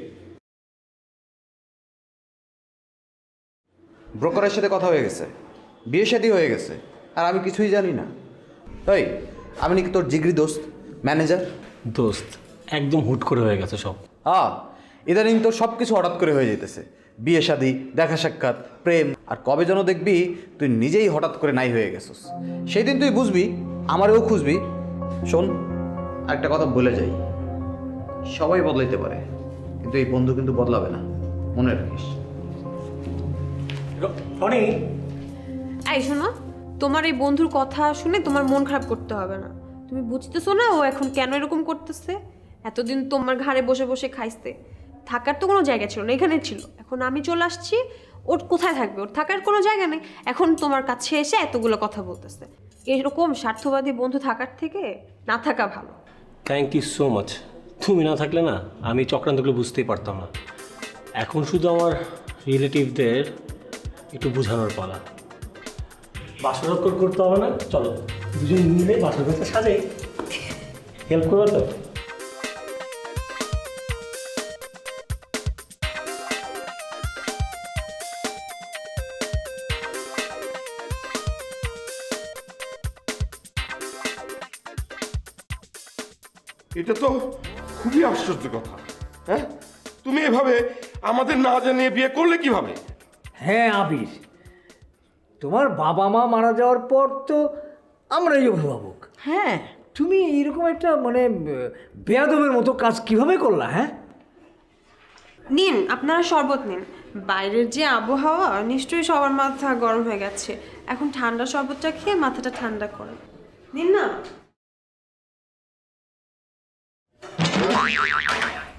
ব্রোকারের সাথে কথা হয়ে গেছে, বিয়ে শাদী হয়ে গেছে, আর আমি কিছুই জানি না। এই, আমি নাকি তোর জিগরি দোস্ত, ম্যানেজার? দোস্ত একদম হুট করে হয়ে গেছে সব। ইদানিং তোর সব কিছু হঠাৎ করে হয়ে যেতেছে, বিয়ে শাদী, দেখা সাক্ষাৎ, প্রেম, আর কবে যেন দেখবি তুই নিজেই হঠাৎ করে নাই হয়ে গেছিস। সেই দিন তুই বুঝবি, আমারও খুঁজবি। শোন, একটা কথা বলে যাই, সবাই বদলাইতে পারে, কিন্তু এই বন্ধু কিন্তু বদলাবে না, মনে রাখিস। এই শোনো, তোমার এই বন্ধুর কথা শুনে তোমার মন খারাপ করতে হবে না। তুমি বুঝতেছো না ও এখন কেন এরকম করতেছে? এতদিন তোমার ঘাড়ে বসে বসে খাইছে, থাকার তো কোনো জায়গা ছিল না, এখানে ছিল। এখন আমি চলে আসছি, ওর কোথায় থাকবে? ওর থাকার কোনো জায়গা নেই। এখন তোমার কাছে এসে এতগুলো কথা বলতেছে। এরকম স্বার্থবাদী বন্ধু থাকার থেকে না থাকা ভালো। Thank you so much. তুমি না থাকলে না আমি চক্রান্তগুলো বুঝতেই পারতাম না। এখন শুধু আমার রিলেটিভদের একটু বোঝানোর পালা। বাসর করতে হবে না, চলো দুজন মিলে বাসর করতে সাজাই, হেল্প করবে তো? এটা তো খুবই আশ্চর্য কথা। হ্যাঁ, তুমি এভাবে আমাদের না জানিয়ে বিয়ে করলে কিভাবে? হ্যাঁ আবির, তোমার বাবা মা মারা যাওয়ার পর তো আমরাই অভিভাবক। হ্যাঁ, তুমি এইরকম একটা মানে বেয়াদবের মতো কাজ কিভাবে করলা? হ্যাঁ, নিন আপনারা শরবত নিন। বাইরের যে আবহাওয়া নিশ্চয়ই সবার মাথা গরম হয়ে গেছে, এখন ঠান্ডা শরবতটা খেয়ে মাথাটা ঠান্ডা করেন। নিন না।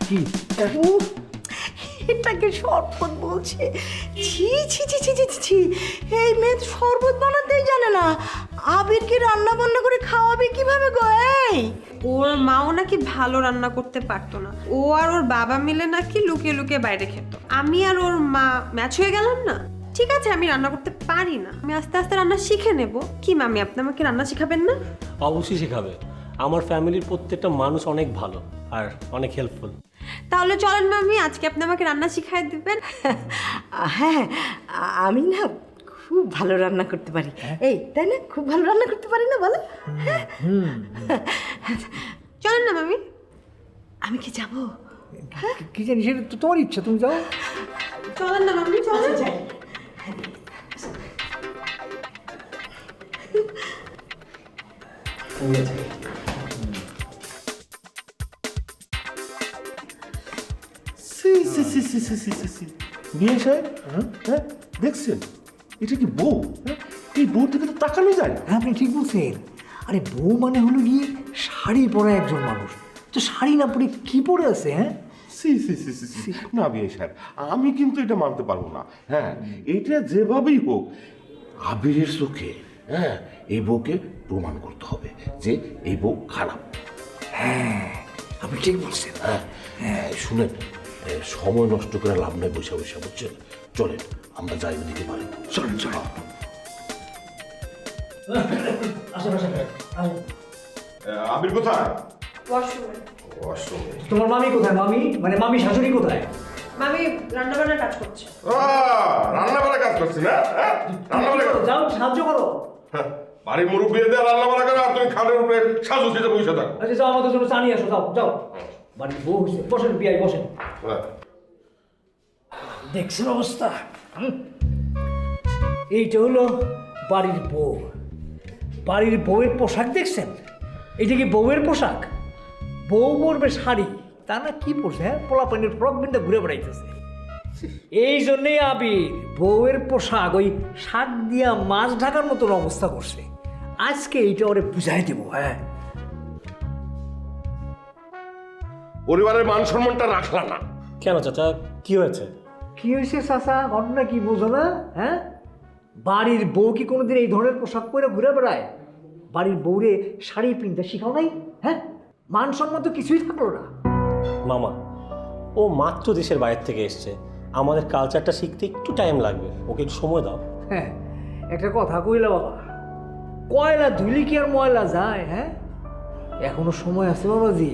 কি উফ, এটাকে শরবত বলছে? ছি ছি ছি ছি ছি ছি ছি, এই মেয়ে তো শরবত বানাতেই জানে না, আবিরকে রান্না বান্না করে খাওয়াবে কিভাবে গো? এই ওর মাও নাকি ভালো রান্না করতে পারতো না, ও আর ওর বাবা মিলে নাকি লুকিয়ে লুকিয়ে বাইরে খেত। আমি আর ওর মা ম্যাচ হয়ে গেলাম না। ঠিক আছে, আমি রান্না করতে পারি না, আমি আস্তে আস্তে রান্না শিখে নেব। কি মামি, আপনি আমাকে রান্না শেখাবেন না? অবশ্যই শেখাবে। আমার ফ্যামিলির প্রত্যেকটা মানুষ অনেক ভালো আর অনেক হেল্পফুল। তাহলে চলেন মামি, আজকে আপনি আমাকে রান্না শিখাই দিবেন। হ্যাঁ, আমি না খুব ভালো রান্না করতে পারি। এই তাই না, খুব ভালো রান্না করতে পারি না বলো? চলেন না মামি। আমি কি যাবো? কি জানি, সেটা তো তোমার ইচ্ছা, তুমি যাও। চলেন না মামি, চলেন। বিয়ে সাহেব, হ্যাঁ দেখছেন এটা কি বউ? এই বউ থেকে তো তাকানো যায়। হ্যাঁ, আপনি ঠিক বলছেন। আরে বউ মানে হলো গিয়ে শাড়ি পরা একজন মানুষ, তো শাড়ি না পরে কি পরে আছে? হ্যাঁ, সি সি সি সি সি, না বিয়ে সাহেব, আমি কিন্তু এটা মানতে পারবো না। হ্যাঁ, এটা যেভাবেই হোক আবিরের চোখে হ্যাঁ এই বউকে প্রমাণ করতে হবে যে এই বউ খারাপ। হ্যাঁ, আপনি ঠিক বলছেন। হ্যাঁ হ্যাঁ, শুনেন, সময় নষ্ট করে লাভ নাই বসে বসে, বুঝছেন? চলেন আমরা যাই ওদিকে পারি। চলেন চলেন। আবির কোথায়? ওয়াশরুমে। তোমার মামি কোথায়? মামি মানে মামি শাশুড়ি কোথায়? মামি রান্না বান্নার কাজ করছে। রান্না বান্না কাজ করছি না? রান্না বান্না কাজ। যাও সাহায্য করো। বাড়ির মুরব্বী দিয়ে রান্না বান্না করে আর তুমি খানের উপরে সাজু খেতে বসে থাকো। আচ্ছা যাও, আমাদের জন্য চা নিয়ে আসো, যাও যাও। বাড়ির বউ হয়েছে, বসেন বিয়াই বসেন। দেখছেন অবস্থা? এইটা হলো বাড়ির বউ। বাড়ির বউয়ের পোশাক দেখছেন? এইটা কি বউয়ের পোশাক? বউ পরবে শাড়ি, তা না কি পরছে? হ্যাঁ, পোলাপানের ফ্রক বিনতে ঘুরে বেড়াইতেছে। এই জন্যেই আবির বউয়ের পোশাক ওই শাক দিয়া মাছ ঢাকার মতন অবস্থা করছে। আজকে এইটা ওরে বুঝাই দেবো। হ্যাঁ, পরিবারের মান সম্মানটা রাখলা না কেন চাচা, কি হয়েছে? কি হয়েছে চাচা? ঘটনা কি বোঝো না? হ্যাঁ, বাড়ির বউ কি কোনোদিন এই ধরনের পোশাক পরে ঘুরে বেড়ায়? বাড়ির বউরে শাড়ি পিনতে শিখাও নাই? হ্যাঁ, মান সম্মান তো কিছুই থাকলো না। মামা, ও মাত্র দেশের বাইরে থেকে এসছে, আমাদের কালচারটা শিখতে একটু টাইম লাগবে, ওকে একটু সময় দাও। হ্যাঁ, একটা কথা কইলা বাবা, কয়লা ধুলি কি আর ময়লা যায়? হ্যাঁ, এখনো সময় আছে বাবাজি।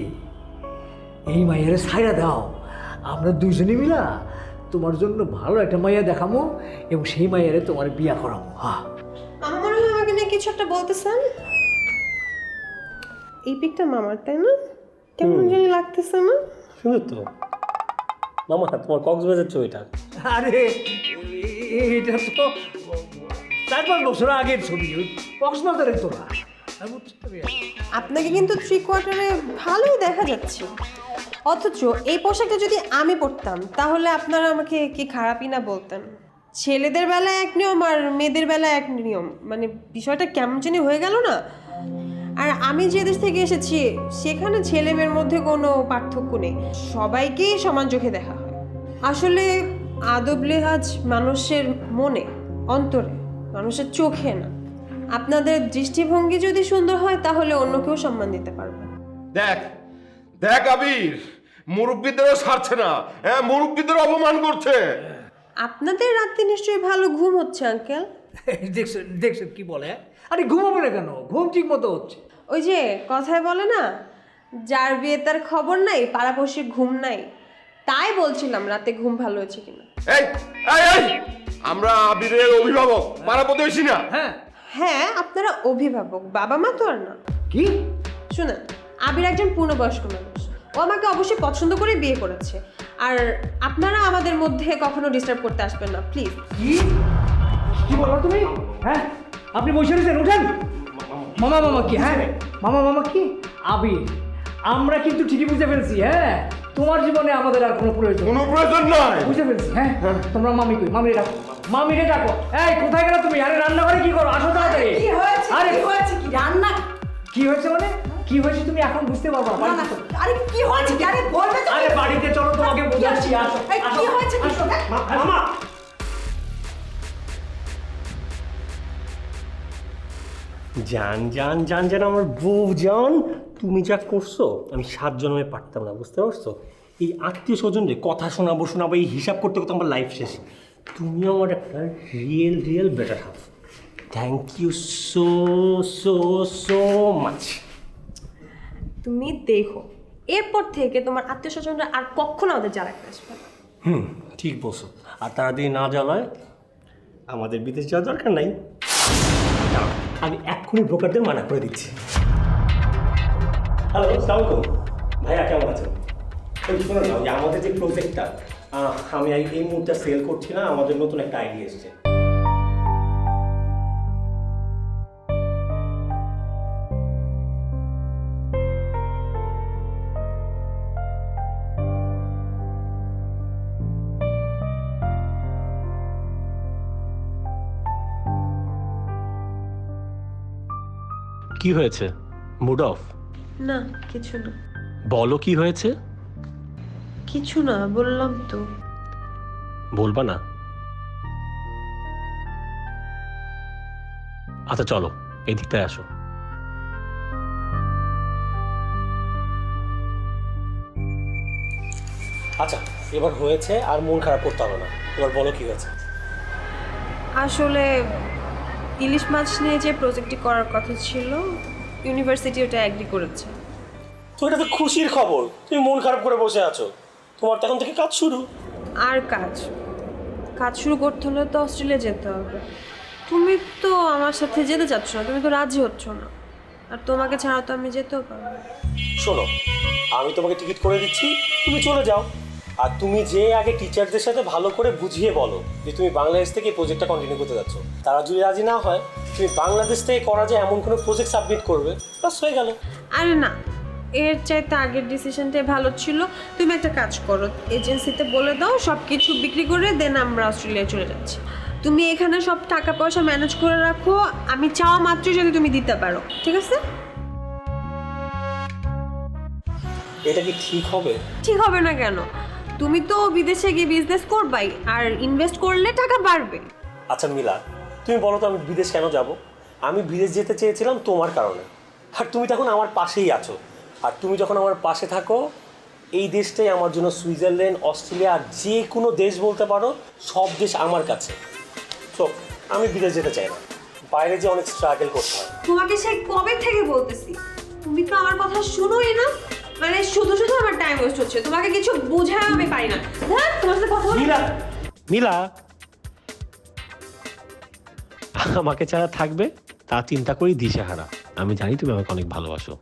এই মাইয়ারে ছাইরা দাও, আমরা দুজনে মিলা তোমার জন্য ভালো একটা মাইয়া দেখামো এবং সেই মাইয়ারে তোমার বিয়া করাবো। হ্যাঁ, আমার মনে হয় আমাকে নিয়ে কিছু একটা বলতেছেন। এই পিকটা মামার, তাই না? কেমন জানি লাগতেছে না? শুধু তো মামা, তোমার কক্সবাজার ছবিটা। আরে এটা তো 4-5 বছর আগের ছবি, কক্সবাজারের তোরা। আপনাকে কিন্তু 3 কোয়ার্টারে ভালোই দেখা যাচ্ছে, অথচ এই পোশাকটা যদি আমি পরতাম তাহলে আপনারা আমাকে কি খারাপই না বলতেন। ছেলেদের বেলায় এক নিয়ম আর মেয়েদের বেলায় এক নিয়ম, মানে বিষয়টা কেমন জানি হয়ে গেল না। আর আমি যে দেশ থেকে এসেছি সেখানে ছেলে মেয়ের মধ্যে কোনো পার্থক্য নেই, সবাইকেই সমান চোখে দেখা হয়। আসলে আদব লেহাজ মানুষের মনে, অন্তরে, মানুষের চোখে না। আপনাদের দৃষ্টিভঙ্গি যদি সুন্দর হয় তাহলে অন্য কেউ সম্মান দিতে পারবে। দেখ দেখ আবির, মুরব্বীদেরও ছাড়ছে না, হ্যাঁ মুরব্বীদের অপমান করছে। আপনাদের রাতে নিশ্চয়ই ভালো ঘুম হচ্ছে আঙ্কেল। দেখছেন দেখছেন কি বলে? আরে ঘুমাবে না কেন? ঘুম ঠিক মতো হচ্ছে। ওই যে কথায় বলে না, যার বিয়ে তার খবর নাই, পাড়াপড়শির ঘুম নাই। তাই বলছিলাম রাতে ঘুম ভালো হয়েছে কিনা। এই এই এই, আমরা আবিরের অভিভাবক, পাড়া প্রতিবেশী না। হ্যাঁ হ্যাঁ, আপনারা অভিভাবক, বাবা মা তো আর না। কি শুনেন, আবির একজন পূর্ণবয়স্ক মানুষ, ও আমাকে অবশ্যই পছন্দ করে বিয়ে করেছে। আর আপনারা আমাদের মধ্যে কখনো ডিস্টার্ব করতে আসবেন না প্লিজ। কি কি বলো তুমি? হ্যাঁ, আপনি বসে রয়েছেন, উঠেন। মামা মামা কি? হ্যাঁ, মামা মামা কি? আবির, আমরা কিন্তু ঠিকই বুঝতে পেরেছি। হ্যাঁ, তোমার জীবনে আমাদের আর কোনো প্রয়োজন নাই। বুঝতে পেরেছি। হ্যাঁ, তোমরা মামি কই? মামিরে ডাকো, মামিরে ডাকো। এই কোথায় গেলে তুমি? আরে রান্নাঘরে কি করো? আসো তাড়াতাড়ি। কি হয়েছে? আরে কি হয়েছে? কি রান্না? কি হয়েছে মানে? কি হয়েছে তুমি এখন বুঝতে পারবা? না, না, আরে কি হয়েছে? আরে বলবে তো? আরে বাড়িতে চলো, তোমাকে বোঝাচ্ছি। আসো, এই, কি আসো, হয়েছে? কি আসো। হয়েছে? মামা জান জান জান জান আমার বউ জান, তুমি যা করছো আমি 7 জন্মে পারতাম না, বুঝতে পারছো? এই আত্মীয় স্বজনরে কথা শোনাবো এই হিসাব করতে করতে আমার লাইফ শেষ। তুমি আমার একটা real better half. Thank you so so so much. তুমি দেখো এরপর থেকে তোমার আত্মীয় স্বজনরা আর কখনো আমাদের জ্বালাতে আসবে না। ঠিক বলছো। আর তাড়াতাড়ি না জ্বালায় আমাদের বিদেশ যাওয়ার দরকার নাই। দাঁড়াও, আমি এক্ষুনি ব্রোকারদের মানা করে দিচ্ছি। হ্যালো, আসসালামু আলাইকুম ভাইয়া, কেমন আছেন? এই শোনো না, যে আমাদের যে প্রজেক্টটা আমি এই মুহূর্তে সেল করছি না, আমাদের নতুন একটা আইডিয়া এসেছে। কি হয়েছে? Mood off? না কিছু না। বলো কি হয়েছে? কিছু না বললাম তো। বলবা না? আচ্ছা চলো এদিকটায় আসো। আচ্ছা, এবার হয়েছে, আর মন খারাপ করতে হবে না। এবার বলো কি হয়েছে? আসলে ইলিশ মাছ নিয়ে যে প্রজেক্টটি করার কথা ছিল ইউনিভার্সিটি ওটা এগ্রি করেছে। তো এটা তো খুশির খবর। তুমি মন খারাপ করে বসে আছো, তোমার তখন থেকে কাজ শুরু। আর কাজ শুরু করতে হলে তো অস্ট্রেলিয়া যেতে হবে। তুমি তো আমার সাথে যেতে চাচ্ছ না, তুমি তো রাজি হচ্ছ না। আর তোমাকে ছাড়া তো আমি যেতেও পারবো না। শোনো, আমি তোমাকে টিকিট করে দিচ্ছি, তুমি চলে যাও। আর তুমি যে আগে টিচারদের সাথে ভালো করে বুঝিয়ে বলো যে তুমি বাংলাদেশ থেকে এই প্রজেক্টটা কন্টিনিউ করতে যাচ্ছ। তারা যদি রাজি না হয়, তুমি বাংলাদেশ থেকে করা যায় এমন কোনো প্রজেক্ট সাবমিট করবে, বাস হয়ে গেল। আরে না, এর চাইতে আগের ডিসিশনটাই ভালো ছিল। তুমি একটা কাজ করো, এজেন্সিতে বলে দাও সব কিছু বিক্রি করে দেন আমরা অস্ট্রেলিয়া চলে যাচ্ছি। তুমি এখানে সব টাকা পয়সা ম্যানেজ করে রাখো, আমি চাওয়া মাত্রই যদি তুমি দিতে পারো, ঠিক আছে? এটা কি ঠিক হবে? ঠিক হবে না কেন? তুমি তো বিদেশে গিয়ে বিজনেস করবাই, আর ইনভেস্ট করলে টাকা বাড়বে। আচ্ছা মিলা, তুমি বলো তো আমি বিদেশ কেন যাব? আমি বিদেশ যেতে চেয়েছিলাম তোমার কারণে, আর তুমি তখন আমার পাশেই আছো। আর তুমি যখন আমার পাশে থাকো, এই দেশটাই আমার জন্য সুইজারল্যান্ড, অস্ট্রেলিয়া, আর যে কোনো দেশ বলতে পারো, সব দেশ আমার কাছে। তো আমি বিদেশ যেতে চাই না, বাইরে যে অনেক স্ট্রাগল করতে হয়। তোমাকে সেই কবে থেকে বলতেছি, তুমি তো আমার কথা শুনোই না। মানে শুধু শুধু আমার টাইম ওয়েস্ট হচ্ছে, তোমাকে কিছু বোঝায় আমি পারি না। হ্যাঁ, তোমার সাথে কথা বলি। মিলা আমাকে ছাড়া থাকবে তা চিন্তা করি দিশেহারা। আমি জানি তুমি আমাকে অনেক ভালোবাসো,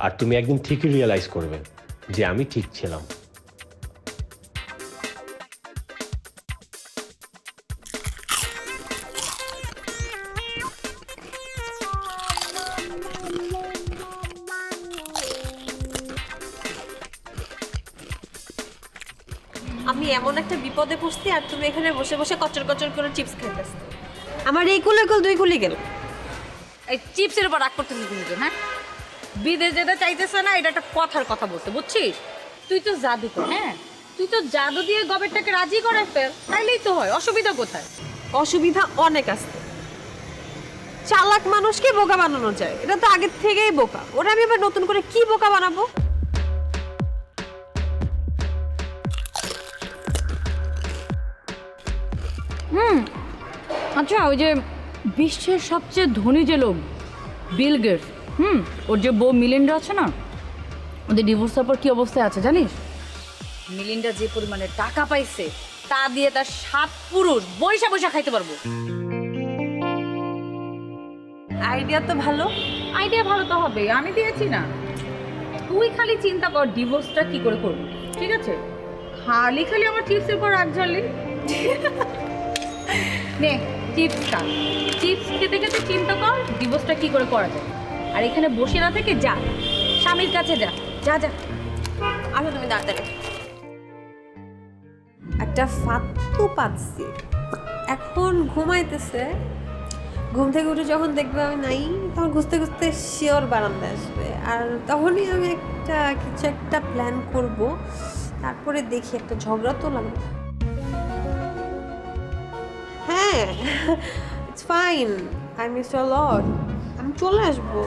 আর তুমি একদিন ঠিকই রিয়েলাইজ করবে যে আমি ঠিক ছিলাম। আমি এমন একটা বিপদে পড়ছি আর তুমি এখানে বসে বসে কচর কচর করে চিপস খাইতেছ। আমার এই কুলে কুল দুই কুলি গেল। এই চিপসের উপর রাগ করতেছিস তুমি তো? হ্যাঁ, বিদেশ যেটা চাইতেছে না, এটা একটা কথার কথা বলতে, বুঝছিস? তুই তো জাদু কর। হ্যাঁ, তুই তো জাদু দিয়ে গবেরটাকে রাজি করে ফেল, তাইলেই তো হয়। অসুবিধা কোথায়? অসুবিধা অনেক আছে। চালাক মানুষকে বোকা বানানো যায়, এটা তো আগে থেকেই বোকা। ওরা আমি আবার নতুন করে কি বোকা বানাবো? আচ্ছা, ওই যে বিশ্বের সবচেয়ে ধনী যে লোক বিল গেটস, ওর যে বউ মিলিন্ডা আছে না, ওদের ডিভোর্সের পর কি অবস্থায় আছে জানিস? মিলিন্ডা যে পরিমাণে টাকা পাইছে তা দিয়ে তার 7 পুরুষ বৈশা বৈশা খাইতে পারবো। আইডিয়া তো ভালো। আইডিয়া ভালো তো হবে, আমি দিয়েছি না। তুই খালি চিন্তা কর ডিভোর্সটা কি করে করবি, ঠিক আছে? খালি খালি আমার টিপসের পর রাগ ঝাড়লি। নে চিপস খা। চিপস খেতে খেতে চিন্তা কর ডিভোর্সটা কি করে করা যায়। আর এখানে বসে না থেকে যা, স্বামীর কাছে যা, যা যা। আসো তুমি তাড়াতাড়ি। একটা ফাত্তু পাচ্ছি, এখন ঘুমাইতেছে। ঘুম থেকে উঠে যখন দেখবে আমি নাই, তখন খুঁজতে খুঁজতে শিওর বারান্দায় আসবে। আর তখনই আমি কিছু একটা প্ল্যান করব, তারপরে দেখি একটা ঝগড়া তো লাগবে। হ্যাঁ, it's fine, I miss you a lot. আমি চলে আসবো।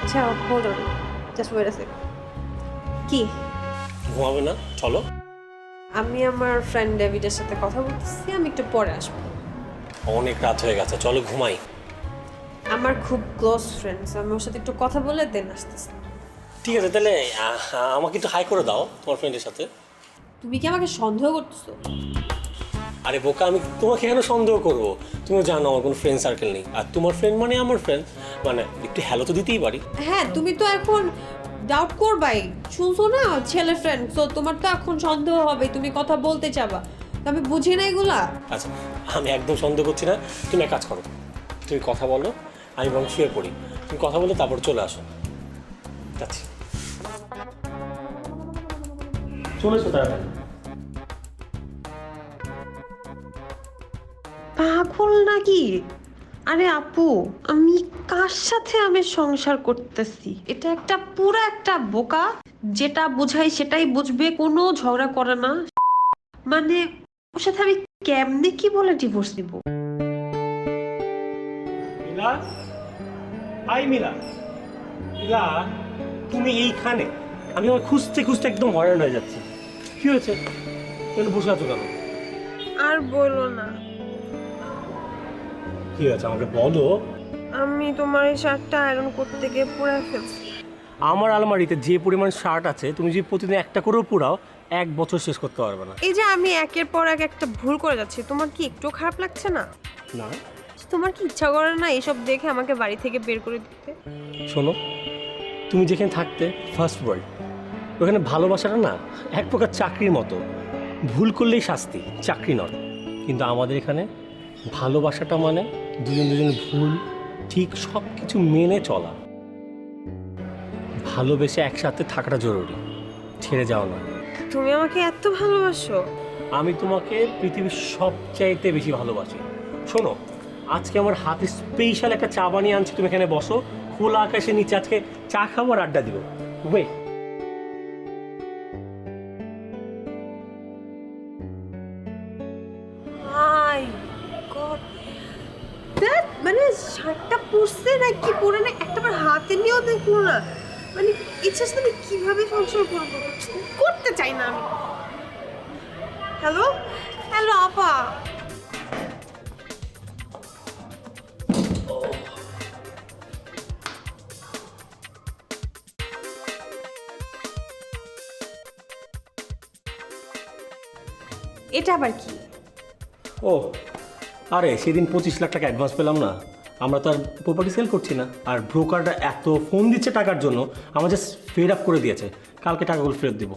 আচ্ছা, hold on, just wait a second. কি ঘুমাবে না? চলো। আমি আমার ফ্রেন্ড ডেভিডের সাথে কথা বলতেছি, আমি একটু পরে আসবো। অনেক রাত হয়ে গেছে, চলো ঘুমাই। আমার খুব ক্লোজ ফ্রেন্ডস, আমি ওর সাথে একটু কথা বলে দেন আসতেছি। ঠিক আছে, তাহলে আমাকে একটু হাই করে দাও তোমার ফ্রেন্ডের সাথে। তুমি কি আমাকে সন্দেহ করতেছো? আরে বোকা, আমি তোমাকে কেন সন্দেহ করবো? তুমি জানো আমার কোনো ফ্রেন্ড সার্কেল নেই, আর তোমার ফ্রেন্ড মানে আমার ফ্রেন্ড, মানে একটু হ্যালো তো দিতেই পারি। হ্যাঁ, তুমি তো এখন ডাউট করবাই, শুনছো না, ছেলে ফ্রেন্ড, তো তোমার তো এখন সন্দেহ হবে, তুমি কথা বলতে চাবা। তো আমি বুঝি না এগুলা। আচ্ছা, আমি একদম সন্দেহ করছি না। তুমি এক কাজ করো, তুমি কথা বলো, আমি বরং শুয়ে পড়ি। তুমি কথা বলো, তারপর চলে আসো। যাচ্ছি, চলে এসো তাড়াতাড়ি। পাগল নাকি? আরে আপু, আমি কার সাথে আমি সংসার করতেছি? এটা একটা পুরো একটা বোকা, যেটা বুঝাই সেটাই বুঝবে, কোনো ঝগড়া করে না। মানে ওর সাথে আমি কেমনে কি বলে ডিভোর্স দিব? মিলা, আই মিলা, মিলা, তুমি এইখানে? আমি আমার খুঁজতে খুঁজতে একদম হয়রান হয়ে যাচ্ছি। কি হয়েছে? কেন বসে আছো কেন? আর বলো না, কি হয়েছে আমাকে বলো। আমি তোমার এই শার্টটা আয়রন করতে গিয়ে পুড়ে ফেলছি। আমার আলমারিতে যে পরিমাণ শার্ট আছে, তুমি যদি প্রতিদিন একটা করেও পুরাও, 1 বছর শেষ করতে পারবে না। এই যে আমি একের পর এক একটা ভুল করে যাচ্ছি, তোমার কি একটু খারাপ লাগছে না? না, তোমার কি ইচ্ছা করে না এসব দেখে আমাকে বাড়ি থেকে বের করে দিতে? শোনো, তুমি যেখানে থাকতে ফার্স্ট ওয়ার্ল্ড, ওখানে ভালোবাসাটা না এক প্রকার চাকরির মতো, ভুল করলেই শাস্তি, চাকরি নয়। কিন্তু আমাদের এখানে ভালোবাসাটা মানে দুজনের ভুল ঠিক সব কিছু মেনে চলা। ভালোবেসে একসাথে থাকাটা জরুরি, ছেড়ে যাও না। তুমি আমাকে এত ভালোবাসো? আমি তোমাকে পৃথিবীর সবচাইতে বেশি ভালোবাসি। শোনো, আজকে আমার হাতে স্পেশাল একটা চা বানিয়ে আনছি, তুমি এখানে বসো, খোলা আকাশের নিচে আজকে চা খাবো আর আড্ডা দিব। ওয়েট, মানে শার্টটা পরছে না কি পরে না একটাবার হাতে নিয়েও দেখলো না। মানে ইচ্ছা আমি কিভাবে সংসার করবো, করতে চাই না আমি। হ্যালো হ্যালো আপা, এটা আবার কি? ও আরে, সেদিন 25 লাখ টাকা অ্যাডভান্স পেলাম না, আমরা তো আর প্রপার্টি সেল করছি না, আর ব্রোকারটা এত ফোন দিচ্ছে টাকার জন্য, আমার জাস্ট ফেড আপ করে দিয়েছে। কালকে টাকাগুলো ফেরত দিব।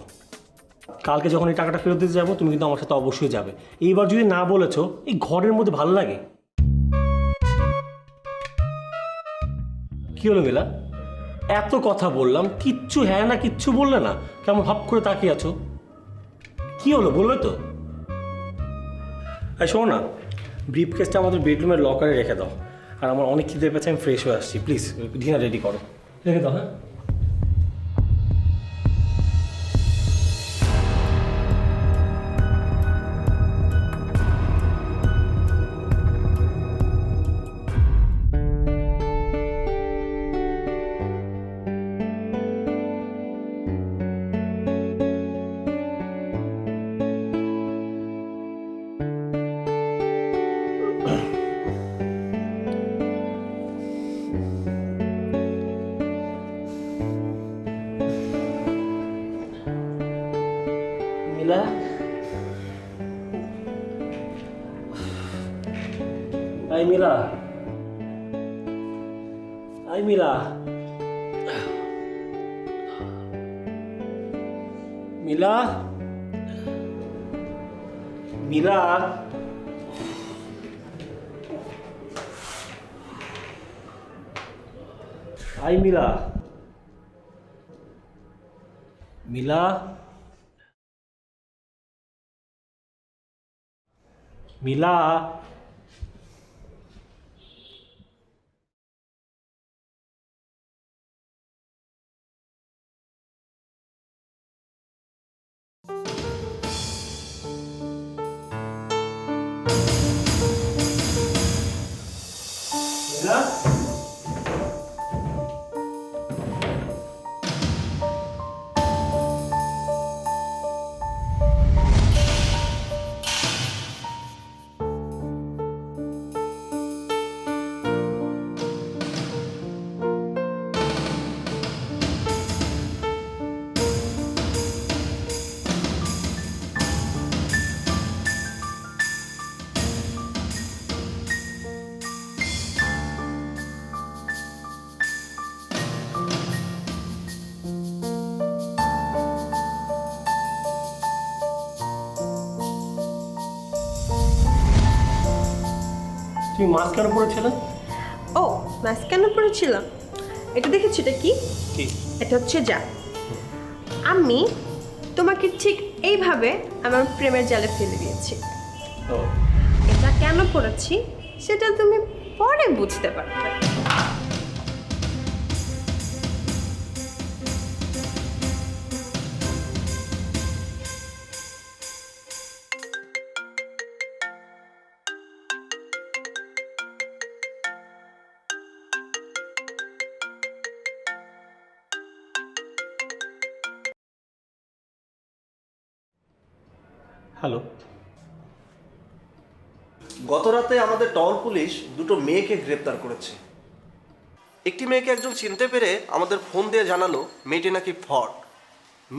কালকে যখন এই টাকাটা ফেরত দিতে যাবো, তুমি কিন্তু আমার সাথে অবশ্যই যাবে। এইবার যদি না বলেছো, এই ঘরের মধ্যে ভালো লাগে? কি হলো মিলা, এত কথা বললাম, কিচ্ছু হ্যাঁ না কিচ্ছু বললে না, কেমন ভাব করে তাকিয়ে আছো? কি হলো, বলবে তো? এই শোনো না, ব্রিফ কেসটা আমাদের বেডরুমের লকারে রেখে দাও। আর আমার অনেক খিদে পেয়েছে, আমি ফ্রেশ হয়ে আসছি। প্লিজ ডিনার রেডি করো, রেখে দাও। হ্যাঁ, মিলা, আই মিলা, আই মিলা, মিলা, মিলা, আই মিলা, মিলা, মিলা, মিলা, তুমি মাস্ক কেন পরেছিলে? ও মাস্ক কেন পরেছিলাম? এটা দেখেছি, এটা কি? কি? এটা হচ্ছে যা আমি তোমাকে ঠিক এইভাবে আমার প্রেমের জালে ফেলে দিয়েছি। ও, এটা কেন পড়েছি সেটা তুমি পরে বুঝতে পারবে। হ্যালো। গতরাতে আমাদের টহল পুলিশ দুটো মেয়েকে গ্রেপ্তার করেছে। একটি মেয়েকে একজন চিনতে পেরে আমাদের ফোন দিয়ে জানালো মেয়েটি নাকি ফ্রড।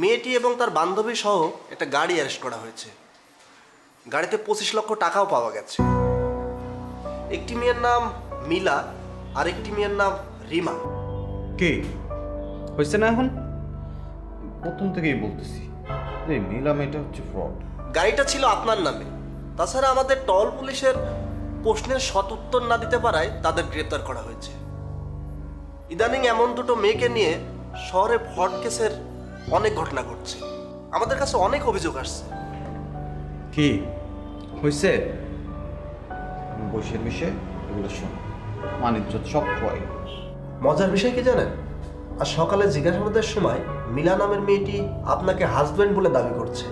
মেয়েটি এবং তার বান্ধবী সহ একটা গাড়ি অ্যারেস্ট করা হয়েছে। গাড়িতে 25 লক্ষ টাকাও পাওয়া গেছে। একটি মেয়ের নাম মিলা আর একটি মেয়ের নাম রিমা। কি হয়েছে না এখন? প্রথম থেকেই বলতেছি এই মিলা মেয়েটা হচ্ছে ফ্রড। গাড়িটা ছিল আপনার নামে। তাছাড়া আমাদের টহল পুলিশের প্রশ্নের সৎ উত্তর না দিতে পারায় তাদের গ্রেপ্তার করা হয়েছে। ইদানিং এমন দুটো মেয়েকে নিয়ে শহরে ফ্রড কেসের অনেক ঘটনা ঘটছে। আমাদের কাছে অনেক অভিযোগ আসছে। কি হয়েছে? বসে বসে এগুলো শোন, মানিজ্জত সব খোয়াই। মজার বিষয় কি জানেন? আর সকালে জিজ্ঞাসাবাদের সময় মিলা নামের মেয়েটি আপনাকে হাজবেন্ড বলে দাবি করছে।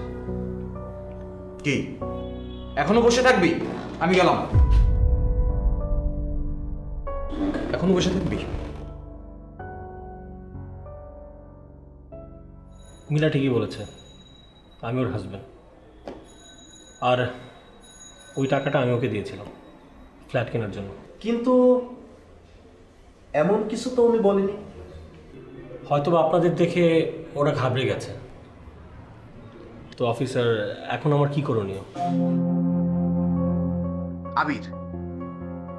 কি এখনো বসে থাকবি? আমি গেলাম। এখনো বসে থাকবি? মিলা ঠিকই বলেছে, আমি ওর হাজব্যান্ড। আর ওই টাকাটা আমি ওকে দিয়েছিলাম ফ্ল্যাট কেনার জন্য। কিন্তু এমন কিছু তো উনি বলেনি। হয়তো বা আপনাদের দেখে ওরা ঘাবড়ে গেছে। তো অফিসার, এখন আমার কি করণীয়? আবির,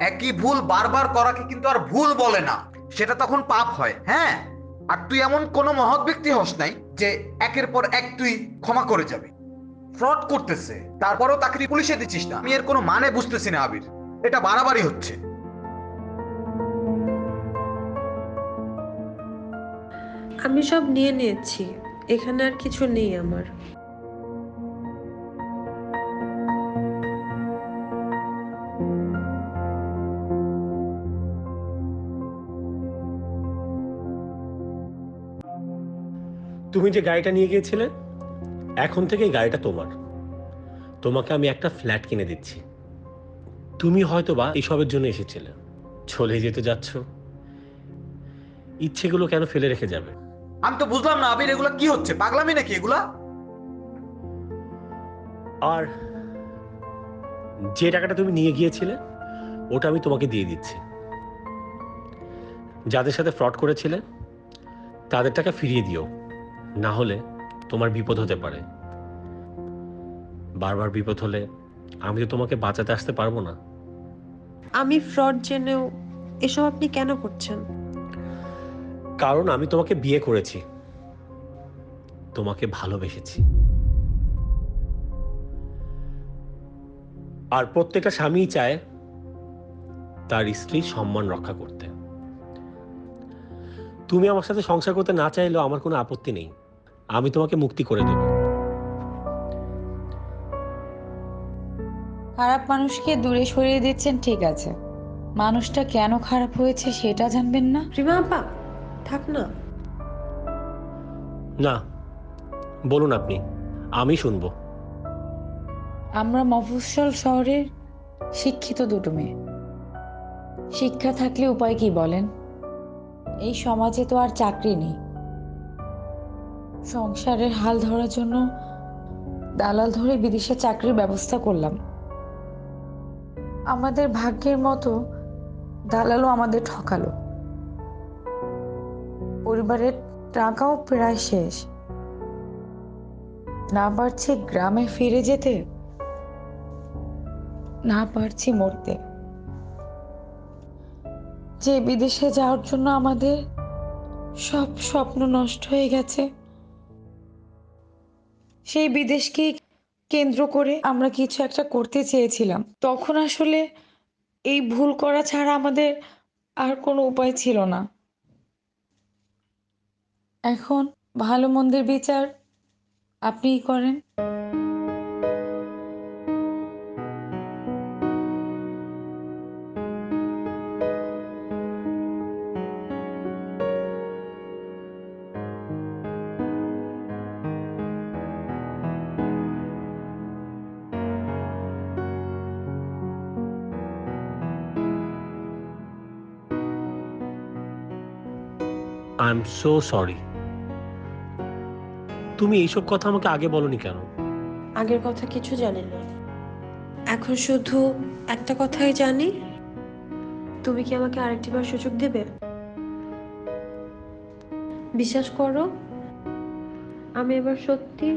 একই ভুল বারবার করাকে কিন্তু আর ভুল বলে না, সেটা তখন পাপ হয়। হ্যাঁ, আর তুই এমন কোনো মহৎ ব্যক্তি হস নাই যে একের পর এক তুই ক্ষমা করে যাবি। ফ্রড করতেছে, তারপরেও তাকে তুই পুলিশে দিচ্ছিস না। আমি এর কোনো মানে বুঝতেছি না আবির, এটা বাড়াবাড়ি হচ্ছে। আমি সব নিয়ে নিয়েছি, এখানে আর কিছু নেই আমার। তুমি যে গাড়িটা নিয়ে গিয়েছিলে, এখন থেকে এই গাড়িটা তোমার। তোমাকে আমি একটা ফ্ল্যাট কিনে দিচ্ছি। তুমি হয়তোবা এইসবের জন্য এসেছিলে, চলে যেতে যাচ্ছ, ইচ্ছেগুলো কেন ফেলে রেখে যাবে? আমি তো বুঝলাম না আবির, এগুলা কি হচ্ছে? পাগলামি নাকি এগুলা? আর যে টাকাটা তুমি নিয়ে গিয়েছিলে ওটা আমি তোমাকে দিয়ে দিচ্ছি। যাদের সাথে ফ্রড করেছিলে তাদের টাকা ফিরিয়ে দিও, না হলে তোমার বিপদ হতে পারে। বারবার বিপদ হলে আমি তো তোমাকে বাঁচাতে আসতে পারবো না। আমি ফ্রড জেনেও এসব আপনি কেন করছেন? কারণ আমি তোমাকে বিয়ে করেছি, তোমাকে ভালোবেসেছি। আর প্রত্যেকটা স্বামীই চায় তার স্ত্রীর সম্মান রক্ষা করতে। তুমি আমার সাথে সংসার করতে না চাইলেও আমার কোনো আপত্তি নেই, আমি তোমাকে মুক্তি করে দেব। খারাপ মানুষকে দূরে সরিয়ে দিচ্ছেন ঠিক আছে, মানুষটা কেন খারাপ হয়েছে সেটা জানবেন না? রিমা আপা থাক না। না, বলুন আপনি, আমি শুনবো। আমরা মফস্বল শহরের শিক্ষিত দুটো মেয়ে। শিক্ষা থাকলে উপায় কি বলেন? এই সমাজে তো আর চাকরি নেই। সংসারের হাল ধরার জন্য দালাল ধরে বিদেশে চাকরির ব্যবস্থা করলাম। আমাদের ভাগ্যের মতো দালালও আমাদের ঠকালো। পরিবারের টাকাও প্রায় শেষ, না পারছি গ্রামে ফিরে যেতে, না পারছি মরতে। যে বিদেশে যাওয়ার জন্য আমাদের সব স্বপ্ন নষ্ট হয়ে গেছে, সেই বিদেশকে কেন্দ্র করে আমরা কিছু একটা করতে চেয়েছিলাম। তখন আসলে এই ভুল করা ছাড়া আমাদের আর কোনো উপায় ছিল না। এখন ভালো মন্দের বিচার আপনিই করেন। I am so sorry. তুমি এইসব কথা আমাকে আগে বলনি কেন? আগের কথা কিছু জানি না, এখন শুধু একটা কথাই জানি, তুমি কি আমাকে আরেকটিবার সুযোগ দেবে? বিশ্বাস করো, আমি এবার সত্যি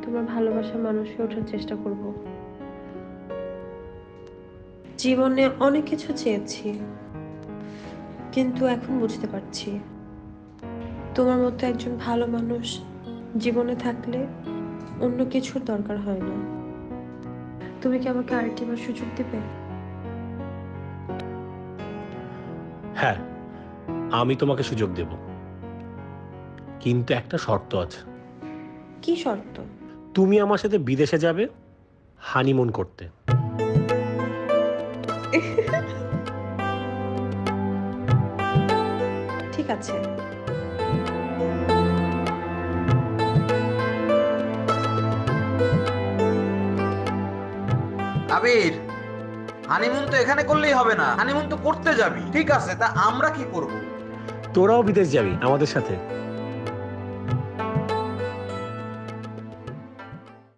তোমার ভালোবাসার মানুষ হয়ে ওঠার চেষ্টা করব। জীবনে অনেক কিছু চেয়েছি, কিন্তু এখন বুঝতে পারছি তোমার মতো একজন ভালো মানুষ জীবনে থাকলে অন্য কিছুর দরকার হয় না। তুমি কি আমাকে আরেকটিবার সুযোগ দেবে? হ্যাঁ, আমি তোমাকে সুযোগ দেব, কিন্তু একটা শর্ত আছে। কি শর্ত? তুমি আমার সাথে বিদেশে যাবে হানিমুন করতে। ঠিক আছে। আবির, হানিমুন তো এখানে করলেই হবে না, হানিমুন তো করতে যাবি। ঠিক আছে, তা আমরা কি করব? তোরাও বিদেশ যাবি আমাদের সাথে?